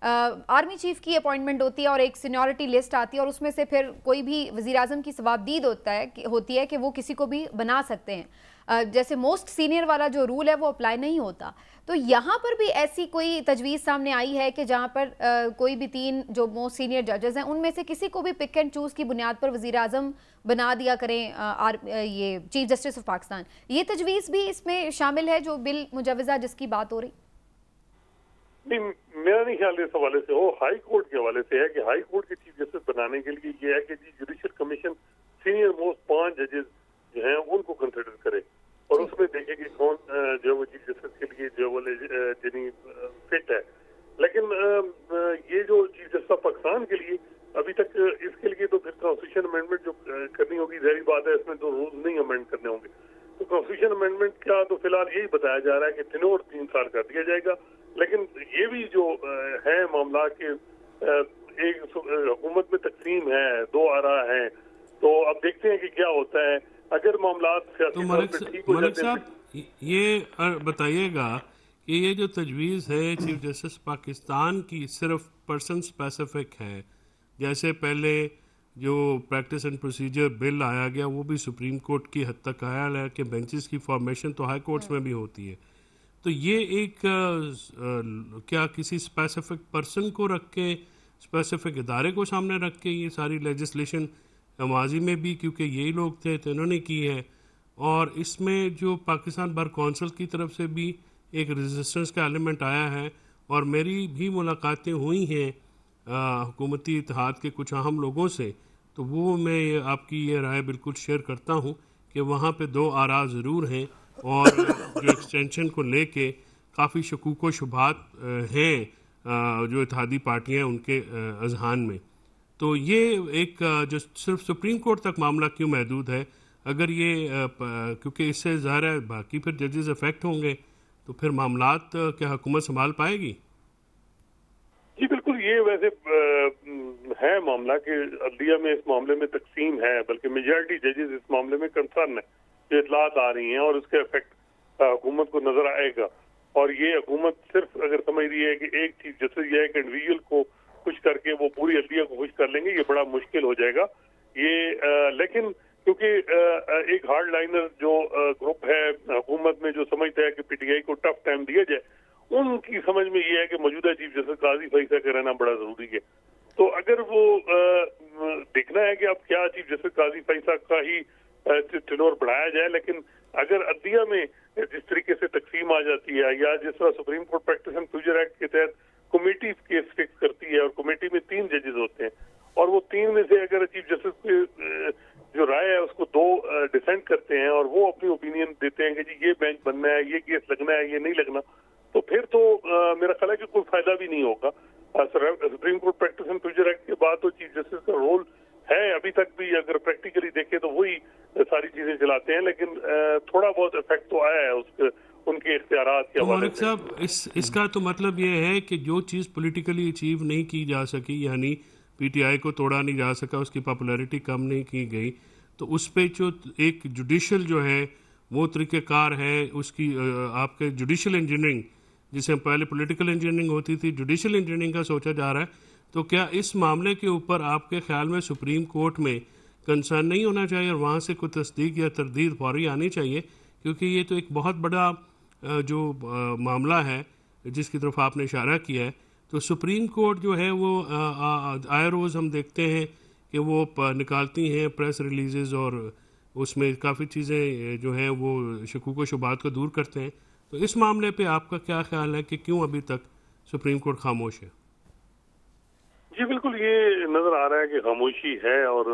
आर्मी चीफ की अपॉइंटमेंट होती है और एक सीनियरिटी लिस्ट आती है और उसमें से फिर कोई भी वज़ीर आज़म की सवाबदीद होती है कि वो किसी को भी बना सकते हैं, जैसे मोस्ट सीनियर वाला जो रूल है वो अप्लाई नहीं होता। तो यहाँ पर भी ऐसी कोई तजवीज़ सामने आई है कि जहाँ पर कोई भी 3 जो मोस्ट सीनियर जजेस हैं उनमें से किसी को भी पिक एंड चूज़ की बुनियाद पर वज़ीर आज़म बना दिया करें ये चीफ जस्टिस ऑफ पाकिस्तान। ये तजवीज़ भी इसमें शामिल है जो बिल मुजवज़ा जिसकी बात हो रही? नहीं, मेरा नहीं ख्याल इस हवाले से हो। हाई कोर्ट के हवाले से है कि हाई कोर्ट के चीफ जस्टिस बनाने के लिए ये है कि जी जुडिशल कमीशन सीनियर मोस्ट 5 जजेस जो हैं उनको कंसिडर करे और उसमें देखे कि कौन जो वो चीफ जस्टिस के लिए जो वो जिन्हें फिट है। लेकिन ये जो चीफ जस्टिस ऑफ पाकिस्तान के लिए अभी तक इसके लिए तो फिर कॉन्स्टिट्यूशन अमेंडमेंट जो करनी होगी, जाहिर बात है इसमें तो रूल नहीं अमेंड करने होंगे। तो कॉन्स्टिट्यूशन अमेंडमेंट का तो फिलहाल यही बताया जा रहा है कि टेन्योर 3 साल कर दिया जाएगा। लेकिन ये भी जो है मामला के एक हुकूमत में तकसीम है, 2 आरा हैं, तो अब देखते हैं कि क्या होता है। अगर मामला तो मलिक साहब ये बताइएगा कि ये जो तजवीज़ है चीफ जस्टिस पाकिस्तान की सिर्फ पर्सन स्पेसिफिक है, जैसे पहले जो प्रैक्टिस एंड प्रोसीजर बिल आया गया वो भी सुप्रीम कोर्ट की हद तक आया है कि बेंचेस की फॉर्मेशन तो हाई कोर्ट्स में भी होती है, तो ये एक क्या किसी स्पेसिफिक पर्सन को रख के, स्पेसिफिक इदारे को सामने रख के ये सारी लेजिस्लेशन माजी में भी क्योंकि यही लोग थे तो इन्होंने की है, और इसमें जो पाकिस्तान बार कौंसिल की तरफ से भी एक रेजिस्टेंस का एलिमेंट आया है, और मेरी भी मुलाकातें हुई हैं हुकूमती इत्तेहाद के कुछ अहम लोगों से, तो वो मैं आपकी ये राय बिल्कुल शेयर करता हूँ कि वहाँ पे 2 आरा ज़रूर हैं और जो एक्सटेंशन को लेके काफ़ी शकूक व शुबात हैं जो इत्तेहादी पार्टियाँ हैं उनके अजहान में। तो ये एक जो सिर्फ सुप्रीम कोर्ट तक मामला क्यों महदूद है, अगर ये क्योंकि इससे ज़ाहिर है बाकी फिर जजेस इफेक्ट होंगे तो फिर मामलात क्या हुकूमत संभाल पाएगी? जी बिल्कुल, ये वैसे है मामला कि अदलिया में इस मामले में तकसीम है, बल्कि मेजॉरिटी जजेस इस मामले में कंसर्न है, जो इतलात आ रही हैं और उसका इफेक्ट हुकूमत को नजर आएगा। और ये हुकूमत सिर्फ अगर समझ रही है कि एक चीज जैसे ये एक इंडिविजुअल को खुश करके वो पूरी अदलिया को खुश कर लेंगे, ये बड़ा मुश्किल हो जाएगा ये। लेकिन क्योंकि एक हार्ड लाइनर जो ग्रुप है हुकूमत में जो समझता है कि पीटीआई को टफ टाइम दिया जाए, उनकी समझ में ये है कि मौजूदा चीफ जस्टिस काजी फैसला का रहना बड़ा जरूरी है। तो अगर वो देखना है कि अब क्या चीफ जस्टिस काजी फैसला का ही टेन्योर बढ़ाया जाए, लेकिन अगर अदलिया में जिस तरीके से तकसीम आ जाती है या जिस तरह supreme court practice and procedure act के तहत कमेटी केस फिक्स करती है और कमेटी में 3 जजेस होते हैं और वो 3 में से अगर चीफ जस्टिस की जो राय है उसको 2 डिसेंट करते हैं और वो अपनी ओपिनियन देते हैं कि जी ये बेंच बनना है, ये केस लगना है, ये नहीं लगना, तो फिर तो मेरा ख्याल है कि कोई फायदा भी नहीं होगा। Supreme court practice and procedure act के बाद तो चीफ जस्टिस का रोल है अभी तक भी, अगर प्रैक्टिकली देखें तो वही सारी चीजें चलाते हैं, लेकिन थोड़ा बहुत इफेक्ट तो आया है उसके उनके इख्तियारात के हवाले से। साहब इसका तो मतलब ये है कि जो चीज़ पॉलिटिकली अचीव नहीं की जा सकी, यानी पीटीआई को तोड़ा नहीं जा सका, उसकी पॉपुलैरिटी कम नहीं की गई, तो उस पर जो एक जुडिशल जो है वो तरीक़ेकार है उसकी आपके जुडिशल इंजीनियरिंग, जिसे पहले पॉलिटिकल इंजीनियरिंग होती थी, जुडिशल इंजीनियरिंग का सोचा जा रहा है, तो क्या इस मामले के ऊपर आपके ख्याल में सुप्रीम कोर्ट में कंसर्न नहीं होना चाहिए और वहाँ से कोई तस्दीक या तरदीद फौरी आनी चाहिए? क्योंकि ये तो एक बहुत बड़ा जो मामला है जिसकी तरफ आपने इशारा किया है, तो सुप्रीम कोर्ट जो है वो आए रोज़ हम देखते हैं कि वो निकालती हैं प्रेस रिलीजेस और उसमें काफ़ी चीज़ें जो हैं वो शकूक व शुबात को दूर करते हैं। तो इस मामले पे आपका क्या ख्याल है कि क्यों अभी तक सुप्रीम कोर्ट खामोश है? जी बिल्कुल, ये नजर आ रहा है कि खामोशी है और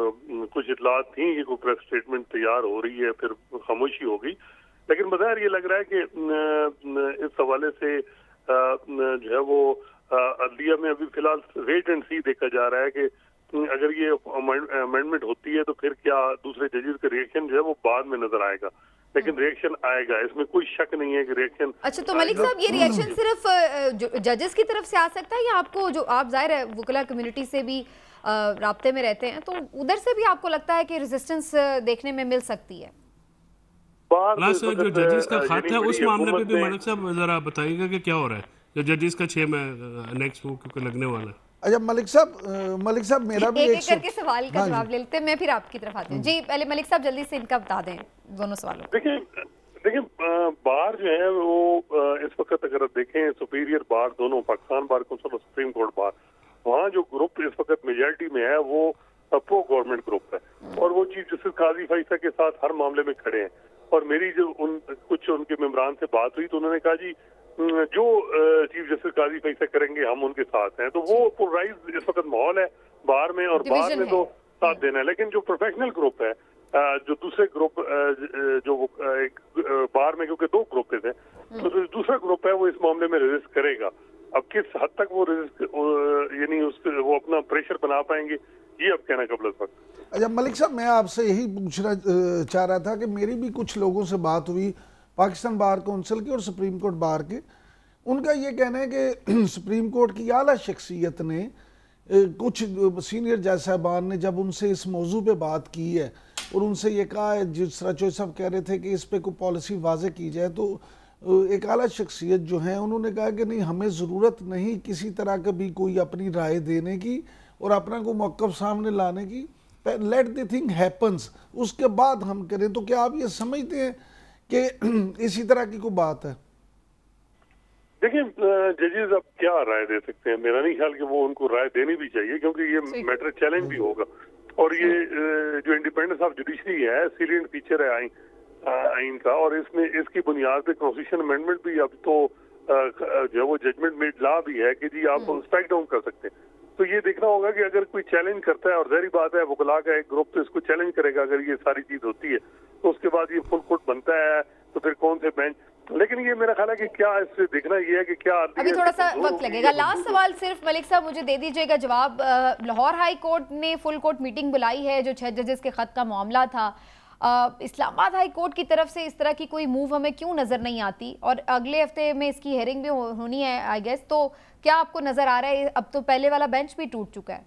कुछ इतलात थी कि कोई प्रेस स्टेटमेंट तैयार हो रही है, फिर खामोशी हो गई। लेकिन बज़ाहिर ये लग रहा है कि इस हवाले से जो है वो अदलिया में अभी फिलहाल वेट एंड सी देखा जा रहा है कि अगर ये अमेंडमेंट होती है तो फिर क्या दूसरे जजेस का रिएक्शन जो है वो बाद में नजर आएगा, लेकिन रिएक्शन आएगा, इसमें कोई शक नहीं है कि रिएक्शन। अच्छा, तो मलिक साहब, ये रिएक्शन सिर्फ जजेस की तरफ से आ सकता है या आपको, जो आप जाहिर है वकला कम्युनिटी से भी राब्ते में रहते हैं, तो उधर से भी आपको लगता है कि रेजिस्टेंस देखने में मिल सकती है? जो जजेस का खत है उस मामले पे भी मलिक साहब जरा बताइएगा कि क्या हो रहा है, जो जजेस का 6 में नेक्स्ट वो लगने वाला है। अच्छा मलिक साहब मेरा भी एक करके सवाल का जवाब ले लेते हैं, मैं फिर आपकी तरफ आती हूँ। जी पहले मलिक साहब जल्दी से इनका बता दें दोनों सवालों। देखिए बार जो है वो इस वक्त अगर देखें सुपीरियर बार, दोनों पाकिस्तान बार कौंसिल और सुप्रीम कोर्ट बार, वहाँ जो ग्रुप इस वक्त मेजॉरिटी में है वो प्रो गवर्नमेंट ग्रुप है और वो चीफ जस्टिस काजी फैसला के साथ हर मामले में खड़े हैं। और मेरी जो कुछ उनके मेम्बरान से बात हुई तो उन्होंने कहा जी जो चीफ जस्टिस काजी फैसला करेंगे हम उनके साथ हैं। तो वो पोलराइज इस वक्त माहौल है बाहर में, और बाहर में तो साथ देना है। लेकिन जो प्रोफेशनल ग्रुप है, जो दूसरे ग्रुप जो एक बार में, क्योंकि 2 ग्रुप थे, तो जो दूसरा ग्रुप है वो इस मामले में रेजिस्ट करेगा। अब किस हद तक वो रेजिस्ट यानी वो अपना प्रेशर बना पाएंगे, ये अब कहना कबल वक्त। अच्छा मलिक साहब, मैं आपसे यही पूछना चाह रहा था कि मेरी भी कुछ लोगों से बात हुई पाकिस्तान बार कौंसिल की और सुप्रीम कोर्ट बार के। उनका ये कहना है कि सुप्रीम कोर्ट की आला शख्सियत ने कुछ सीनियर जज साहबान ने जब उनसे इस मौजू पे बात की है और उनसे ये कहा है, जिस तरह चौधरी साहब कह रहे थे कि इस पे कोई पॉलिसी वाजे की जाए, तो एक आला शख्सियत जो है उन्होंने कहा कि नहीं, हमें ज़रूरत नहीं किसी तरह का भी कोई अपनी राय देने की और अपना कोई मौक़िफ़ सामने लाने की, लेट द थिंग हैपन्स, उसके बाद हम करें। तो क्या आप ये समझते हैं कि इसी तरह की कोई बात है? देखिए जजेस अब क्या राय दे सकते हैं, मेरा नहीं ख्याल कि वो उनको राय देनी भी चाहिए, क्योंकि ये मैटर चैलेंज भी होगा। और ये जो इंडिपेंडेंस ऑफ जुडिशरी है, सीलियंट फीचर है आइन का, और इसमें इसकी बुनियाद पे कॉन्स्टिट्यूशन अमेंडमेंट भी अब तो जो है वो जजमेंट मेड लॉ भी है कि जी आप स्ट्राइक डाउन कर सकते हैं। तो ये देखना होगा कि अगर कोई चैलेंज करता है, और जाहिर बात है वकला का एक ग्रुप तो इसको चैलेंज करेगा अगर ये सारी चीज होती है, तो उसके बाद ये फुल कोर्ट बनता है, तो फिर कौन से बेंच। लेकिन ये मेरा ख्याल है कि क्या इससे देखना ये है कि क्या अभी थोड़ा सा वक्त लगेगा। लास्ट सवाल सिर्फ मलिक साहब मुझे दे दीजिएगा जवाब। लाहौर हाई कोर्ट ने फुल कोर्ट मीटिंग बुलाई है, जो 6 जजेस के खत का मामला था। इस्लामाबाद हाई कोर्ट की तरफ से इस तरह की कोई मूव हमें क्यों नजर नहीं आती? और अगले हफ्ते में इसकी हेयरिंग भी होनी है आई गेस, तो क्या आपको नजर आ रहा है अब तो पहले वाला बेंच भी टूट चुका है?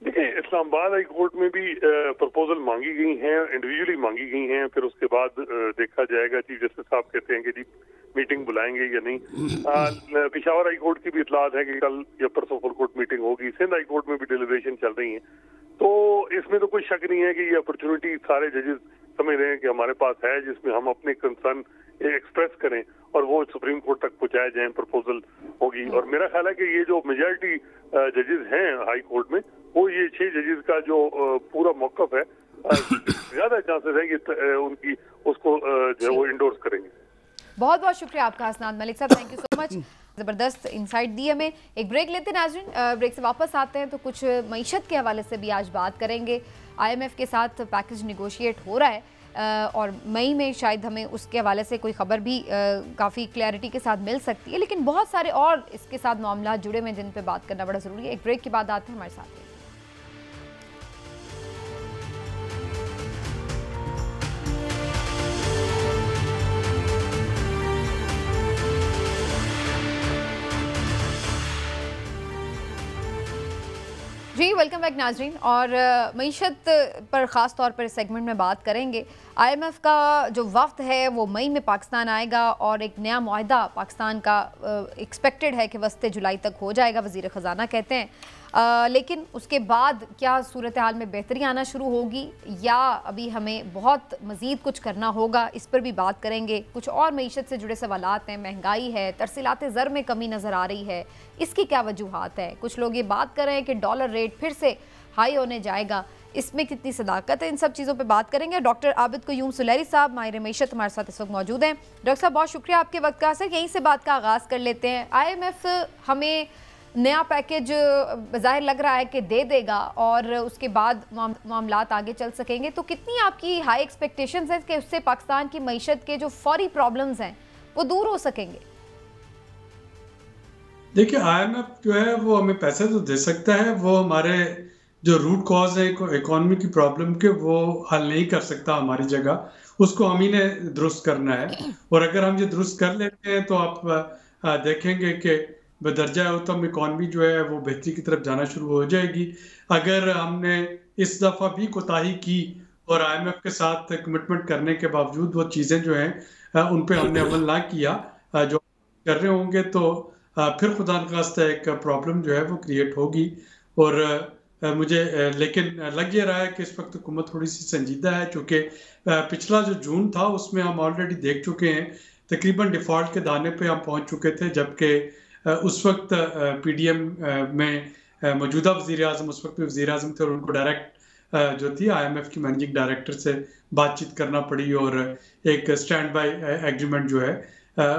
देखिए इस्लामाबाद हाई कोर्ट में भी प्रपोजल मांगी गई हैं, इंडिविजुअली मांगी गई हैं, फिर उसके बाद देखा जाएगा। चीफ जस्टिस साहब कहते हैं कि जी मीटिंग बुलाएंगे या नहीं। पेशावर हाई कोर्ट की भी इतलात है कि कल या परसों फुल कोर्ट मीटिंग होगी। सिंध हाई कोर्ट में भी डिलिब्रेशन चल रही है। तो इसमें तो कोई शक नहीं है कि ये अपॉर्चुनिटी सारे जजेस समझ रहे हैं कि हमारे पास है, जिसमें हम अपने कंसर्न एक्सप्रेस करें और वो सुप्रीम कोर्ट तक पहुंचाए जाए, प्रपोजल होगी। और मेरा ख्याल है कि ये जो मेजॉरिटी जजेस हैं हाई कोर्ट में, वो ये 6 जजेस का जो पूरा मौकफ है, ज्यादा चांसेस है कि उनकी उसको जो है वो इंडोर्स करेंगे। बहुत बहुत शुक्रिया आपका हसनान मलिक साहब, थैंक यू सो मच, ज़बरदस्त इंसाइट दी हमें। एक ब्रेक लेते हैं नाज़रीन, ब्रेक से वापस आते हैं तो कुछ मईशत के हवाले से भी आज बात करेंगे। IMF के साथ पैकेज निगोशिएट हो रहा है और मई में शायद हमें उसके हवाले से कोई ख़बर भी काफ़ी क्लैरिटी के साथ मिल सकती है, लेकिन बहुत सारे और इसके साथ मामला जुड़े हुए जिन पर बात करना बड़ा ज़रूरी है। एक ब्रेक के बाद आते हैं हमारे साथ। जी वेलकम बैक नाजरीन। और मईशत पर ख़ास तौर पर इस सेगमेंट में बात करेंगे। IMF का जो वफ्द है वो मई में पाकिस्तान आएगा और एक नया मुआहदा पाकिस्तान का एक्सपेक्टेड है कि वस्ते जुलाई तक हो जाएगा, वज़ीर ख़जाना कहते हैं। लेकिन उसके बाद क्या सूरत हाल में बेहतरी आना शुरू होगी या अभी हमें बहुत मज़ीद कुछ करना होगा, इस पर भी बात करेंगे। कुछ और मईशत से जुड़े सवालात हैं, महंगाई है, तरसीलात ज़र में कमी नज़र आ रही है, इसकी क्या वजूहात है। कुछ लोग ये बात कर रहे हैं कि डॉलर रेट फिर से हाई होने जाएगा, इसमें कितनी सदाकत है, इन सब चीज़ों पे बात करेंगे। डॉक्टर आबिद क़य्यूम सुलैरी साहब माहिर मईशत हमारे साथ इस वक्त मौजूद हैं। डॉक्टर साहब बहुत शुक्रिया आपके वक्त का। सर यहीं से बात का आगाज़ कर लेते हैं। IMF हमें नया पैकेज ज़ाहिर लग रहा है कि दे देगा और उसके बाद मामलात आगे चल सकेंगे, तो कितनी आपकी हाई एक्सपेक्टेशंस हैं कि उससे पाकिस्तान की मईशत के जो फौरी प्रॉब्लम्स हैं वो दूर हो सकेंगे? देखिए IMF जो है वो हमें पैसे तो दे सकता है, वो हमारे जो रूट कॉज है इकोनॉमी की प्रॉब्लम के वो हल नहीं कर सकता हमारी जगह, उसको हम ही ने दुरुस्त करना है। और अगर हम ये दुरुस्त कर लेते हैं तो आप देखेंगे कि बदरजा उत्तम इकॉनमी जो है वो बेहतरी की तरफ जाना शुरू हो जाएगी। अगर हमने इस दफ़ा भी कोताही की और IMF के साथ कमिटमेंट करने के बावजूद वो चीज़ें जो हैं उन पे हमने अमल ना किया जो कर रहे होंगे, तो फिर खुदा न खास्ता एक प्रॉब्लम जो है वो क्रिएट होगी। और मुझे लेकिन लग ये रहा है कि इस वक्त हुकूमत थोड़ी सी संजीदा है, चूँकि पिछला जो जून था उसमें हम ऑलरेडी देख चुके हैं तकरीबन डिफ़ॉल्ट के दाने पे हम पहुँच चुके थे, जबकि उस वक्त PDM में मौजूदा वज़ीर आज़म उस वक्त भी वज़ीर आज़म थे और उनको डायरेक्ट जो थी IMF की मैनेजिंग डायरेक्टर से बातचीत करना पड़ी और एक स्टैंड बाय एग्रीमेंट जो है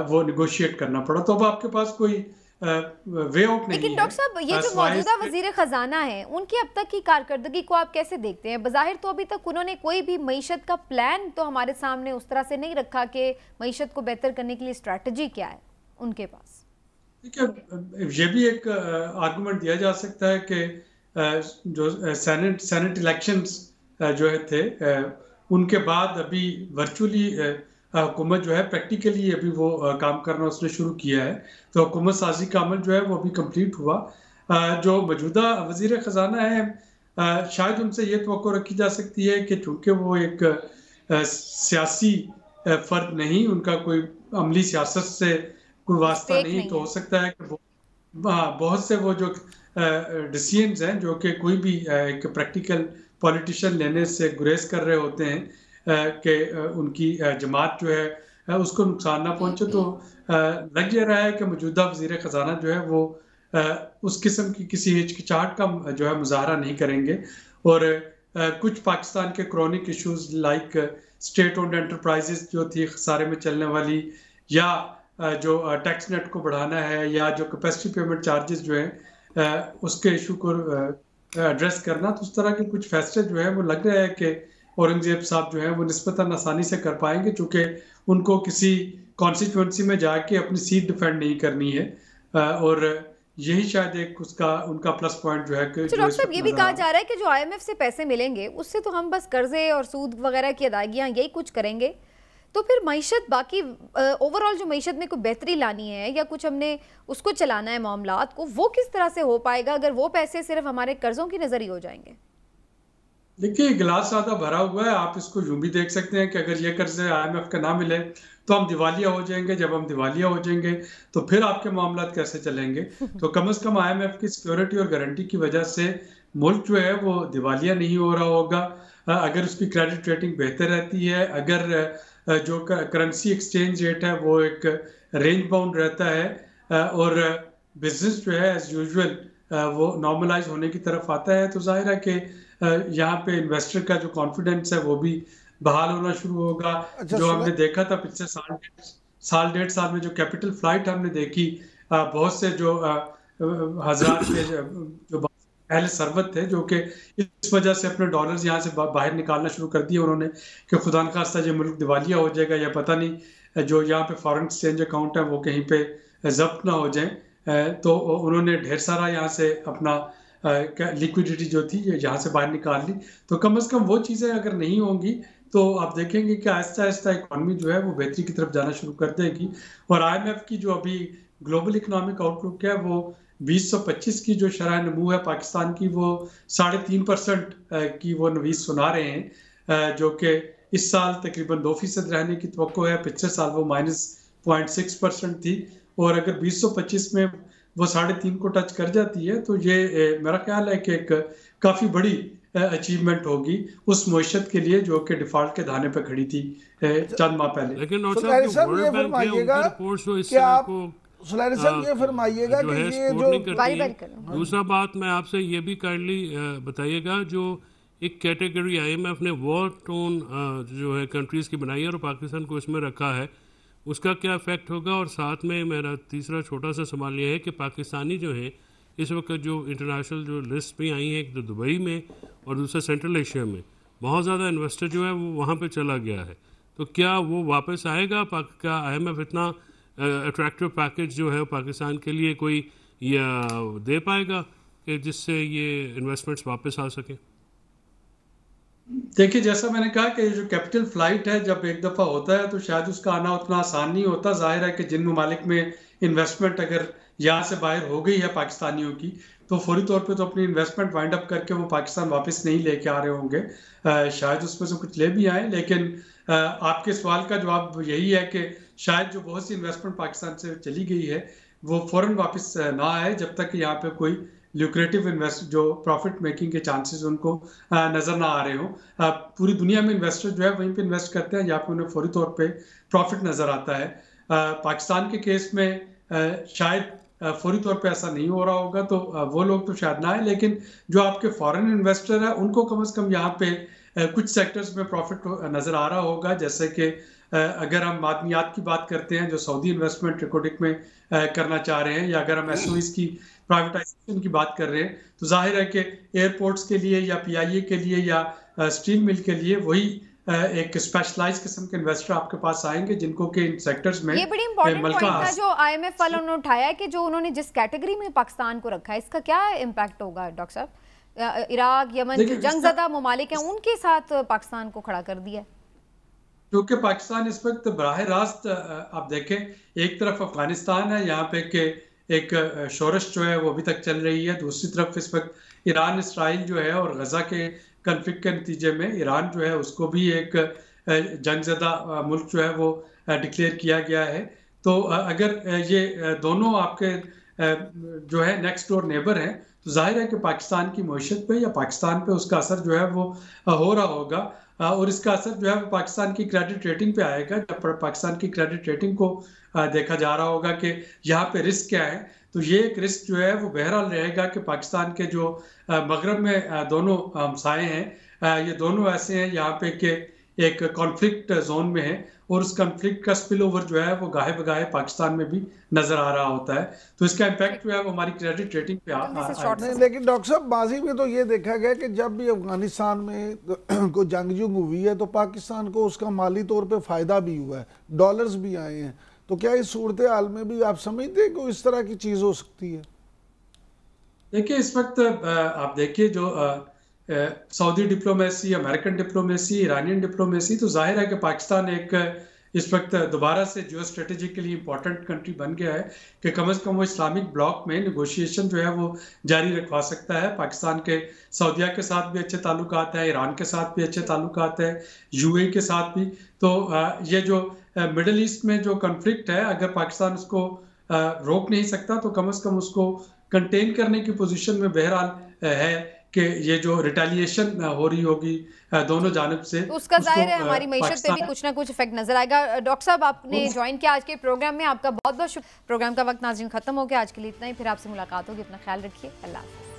वो निगोशिएट करना पड़ा। तो अब आपके पास कोई वे आउट नहीं है। लेकिन डॉक्टर साहब ये जो मौजूदा वज़ीर ख़जाना है उनकी अब तक की कारकर्दगी को आप कैसे देखते हैं? बज़ाहिर तो अभी तक उन्होंने कोई भी मईशत का प्लान तो हमारे सामने उस तरह से नहीं रखा कि मईशत को बेहतर करने के लिए स्ट्रैटेजी क्या है उनके पास। देखिए ये भी एक आर्गूमेंट दिया जा सकता है कि जो सेनेट इलेक्शंस जो है थे उनके बाद अभी वर्चुअली हुकूमत जो है प्रैक्टिकली अभी वो काम करना उसने शुरू किया है, तो हुकूमत साजी का अमल जो है वो अभी कंप्लीट हुआ। जो मौजूदा वज़ीर ख़जाना है शायद उनसे ये तवक्को रखी जा सकती है कि चूँकि वो एक सियासी फ़र्द नहीं, उनका कोई अमली सियासत से कोई वास्ता नहीं, तो हो सकता है कि बहुत से वो जो डिसीजंस हैं जो कि कोई भी एक प्रैक्टिकल पॉलिटिशियन लेने से गुरेज कर रहे होते हैं कि उनकी जमात जो है उसको नुकसान ना पहुंचे, तो लग ये रहा है कि मौजूदा वज़ीर ख़जाना जो है वो उस किस्म की किसी हिचकिचाहट का जो है मुजाहरा नहीं करेंगे। और कुछ पाकिस्तान के chronic issues like state owned enterprises जो थी खसारे में चलने वाली, या जो टैक्स नेट को बढ़ाना है, या जो कैपेसिटी पेमेंट चार्जेस जो हैं उसके इशू को एड्रेस करना, तो उस तरह के कुछ फैसले जो है वो लग रहा है कि औरंगजेब साहब जो है वो निस्बतन आसानी से कर पाएंगे, चूँकि उनको किसी कॉन्स्टिट्यूंसी में जाके अपनी सीट डिफेंड नहीं करनी है। और यही शायद एक उनका प्लस पॉइंट जो है कि डॉक्टर साहब ये भी कहा जा रहा है कि जो IMF से पैसे मिलेंगे उससे तो हम बस कर्जे और सूद वगैरह की अदायगियाँ यही कुछ करेंगे, तो फिर मईशत बाकी ओवरऑल जो मईशत में कोई बेहतरी लानी है या कुछ हमने उसको चलाना है मामलात को, वो किस तरह से हो पाएगा अगर वो पैसे सिर्फ हमारे कर्जों की नजर ही हो जाएंगे? देखिए गिलास आधा भरा हुआ है, आप इसको यूं भी देख सकते हैं कि अगर ये कर्जे IMF का ना मिले तो हम दिवालिया हो जाएंगे। जब हम दिवालिया हो जाएंगे तो फिर आपके मामलात कैसे चलेंगे? तो कम से कम IMF की सिक्योरिटी और गारंटी की वजह से मुल्क जो है वो दिवालिया नहीं हो रहा होगा। अगर उसकी क्रेडिट रेटिंग बेहतर रहती है, अगर जो करेंसी एक्सचेंज रेट है वो एक रेंज बाउंड रहता है और बिजनेस जो है एज यूजुअल वो नॉर्मलाइज होने की तरफ आता है, तो जाहिर है कि यहाँ पे इन्वेस्टर का जो कॉन्फिडेंस है वो भी बहाल होना शुरू होगा। जो हमने देखा था पिछले साल डेढ़ साल में जो कैपिटल फ्लाइट हमने देखी, बहुत से जो हज़ार के जो पहले सरवत थे जो कि इस वजह से अपने डॉलर्स यहाँ से बाहर निकालना शुरू कर दिए उन्होंने कि खुदा न खास्ता ये मुल्क दिवालिया हो जाएगा या पता नहीं जो यहाँ पे फॉरेन एक्सचेंज अकाउंट है वो कहीं पे जब्त ना हो जाए। तो उन्होंने ढेर सारा यहाँ से अपना लिक्विडिटी जो थी यहाँ से बाहर निकाल ली। तो कम से कम वो चीज़ें अगर नहीं होंगी तो आप देखेंगे कि आहिस्ता आहिस्ता इकॉनमी जो है वो बेहतरी की तरफ जाना शुरू कर देगी। और IMF की जो अभी ग्लोबल इकोनॉमिक आउटलुक है वो 2025 की जो शरह नमू है पाकिस्तान की वो 3.5% की वो नवीस सुना रहे हैं, जो कि इस साल तकरीबन 2% रहने की तवक्को है। पिछले साल वो -0.6% थी, और अगर 2025 में वो 3.5 को टच कर जाती है तो ये मेरा ख्याल है कि एक काफ़ी बड़ी अचीवमेंट होगी उस मईशत के लिए जो कि डिफॉल्ट के धाने पे खड़ी थी चंद माह पहले। लेकिन ये फरमाइएगा कि आप सुलैरी साहब ये फरमाइएगा कि ये जो दूसरा बात मैं आपसे ये भी काइंडली बताइएगा, जो एक कैटेगरी IMF ने वॉर टोन जो है कंट्रीज़ की बनाई है और पाकिस्तान को इसमें रखा है, उसका क्या इफेक्ट होगा? और साथ में मेरा तीसरा छोटा सा सवाल ये है कि पाकिस्तानी जो है इस वक्त जो इंटरनेशनल जो लिस्ट भी आई है, एक तो दुबई में और दूसरा सेंट्रल एशिया में, बहुत ज़्यादा इन्वेस्टर जो है वो वहाँ पे चला गया है, तो क्या वो वापस आएगा? क्या IMF इतना अट्रैक्टिव पैकेज जो है पाकिस्तान के लिए कोई दे पाएगा कि जिससे ये इन्वेस्टमेंट्स वापस आ सकें? देखिए, जैसा मैंने कहा कि जो कैपिटल फ्लाइट है जब एक दफ़ा होता है तो शायद उसका आना उतना आसान नहीं होता। जाहिर है कि जिन ममालिक में इन्वेस्टमेंट अगर यहाँ से बाहर हो गई है पाकिस्तानियों की, तो फौरी तौर पे तो अपनी इन्वेस्टमेंट वाइंड अप करके वो पाकिस्तान वापस नहीं लेके आ रहे होंगे। शायद उसमें से कुछ ले भी आए, लेकिन आपके सवाल का जवाब यही है कि शायद जो बहुत सी इन्वेस्टमेंट पाकिस्तान से चली गई है वो फ़ौरन वापस ना आए जब तक यहाँ पे कोई ल्यूक्रेटिव इन्वेस्ट जो प्रॉफिट मेकिंग के चांसेस उनको नज़र ना आ रहे हो। पूरी दुनिया में इन्वेस्टर जो है वहीं पे इन्वेस्ट करते हैं जहाँ पे उन्हें फौरी तौर पे प्रॉफिट नज़र आता है। पाकिस्तान के केस में शायद फौरी तौर पे ऐसा नहीं हो रहा होगा, तो वो लोग तो शायद ना आए, लेकिन जो आपके फॉरेन इन्वेस्टर है उनको कम से कम यहाँ पे कुछ सेक्टर्स में प्रॉफिट नज़र आ रहा होगा। जैसे कि अगर हम मादनियात की बात करते हैं जो सऊदी इन्वेस्टमेंट रिकॉर्डिंग में करना चाह रहे हैं, या अगर हम SOEs की प्राइवेटाइजेशन की बात कर रहे हैं, तो जाहिर है कि एयरपोर्ट्स के लिए या PIA के लिए या स्टील मिल के लिए वही एक स्पेशलाइज किस्म के इन्वेस्टर आपके पास आएंगे जिनको के इन सेक्टर्स में ये बड़ी इंपॉर्टेंट पॉइंट था जो IMF वालों ने उठाया कि जो उन्होंने जिस कैटेगरी में पाकिस्तान को रखा है इसका क्या इम्पैक्ट होगा डॉक्टर साहब? इराक, यमन जो जंगज़दा ममालिक हैं उनके साथ पाकिस्तान को खड़ा कर दिया, क्योंकि पाकिस्तान इस वक्त बराह रास्त आप देखें, एक तरफ अफगानिस्तान है, यहाँ पे के एक शोरश जो है वो अभी तक चल रही है, दूसरी तरफ इस वक्त ईरान इसराइल जो है और गजा के कन्फ्लिक्ट के नतीजे में ईरान जो है उसको भी एक जंगज़दा मुल्क जो है वो डिक्लेयर किया गया है। तो अगर ये दोनों आपके जो है नेक्स्ट डोर नेबर हैं, तो जाहिर है कि पाकिस्तान की मईशत पे या पाकिस्तान पे उसका असर जो है वो हो रहा होगा, और इसका असर जो है वो पाकिस्तान की क्रेडिट रेटिंग पे आएगा। जब पाकिस्तान की क्रेडिट रेटिंग को देखा जा रहा होगा कि यहाँ पे रिस्क क्या है, तो ये एक रिस्क जो है वो बहरहाल रहेगा कि पाकिस्तान के जो मगरब में दोनों हमसाए हैं, ये दोनों ऐसे हैं यहाँ पे कि एक कॉन्फ्लिक्ट जोन में है, और उस कॉन्फ्लिक्ट का स्पिल ओवर जो है वो गाहे बगाहे पाकिस्तान में भी नजर आ रहा होता है, तो इसका इम्पैक्ट जो है वो हमारी क्रेडिट रेटिंग पे नहीं। लेकिन डॉक्टर साहब, माजी में तो ये देखा गया कि जब भी अफगानिस्तान में कोई जंग हुई है तो पाकिस्तान को उसका माली तौर पे फायदा भी हुआ है, डॉलर्स भी आए हैं, तो क्या इस सूरत हाल में भी आप समझते हैं कि इस तरह की चीज हो सकती है? देखिए, इस वक्त आप देखिए जो Saudi diplomacy, American diplomacy, Iranian diplomacy, तो जाहिर है कि पाकिस्तान एक इस वक्त दोबारा से जियो स्ट्रेटेजिकली इंपॉर्टेंट कंट्री बन गया है कि कम से कम वो इस्लामिक ब्लॉक में नेगोशिएशन जो है वो जारी रखवा सकता है। पाकिस्तान के सऊदीया के साथ भी अच्छे ताल्लुकात हैं, ईरान के साथ भी अच्छे ताल्लुकात हैं, UAE के साथ भी। तो ये जो मिडल ईस्ट में जो कॉन्फ्लिक्ट है, अगर पाकिस्तान उसको रोक नहीं सकता तो कम से कम उसको कंटेन करने की पोजीशन में बहरहाल है कि ये जो रिटेलिएशन हो रही होगी दोनों जानिब से, तो उसका जाहिर है हमारी मईशत पे भी कुछ ना कुछ इफेक्ट नजर आएगा। डॉक्टर साहब, आपने ज्वाइन किया आज के प्रोग्राम में, आपका बहुत बहुत शुक्रिया। प्रोग्राम का वक्त नाज़रीन खत्म हो गया, आज के लिए इतना ही, फिर आपसे मुलाकात होगी, अपना ख्याल रखिए, अल्लाह हाफ़िज़।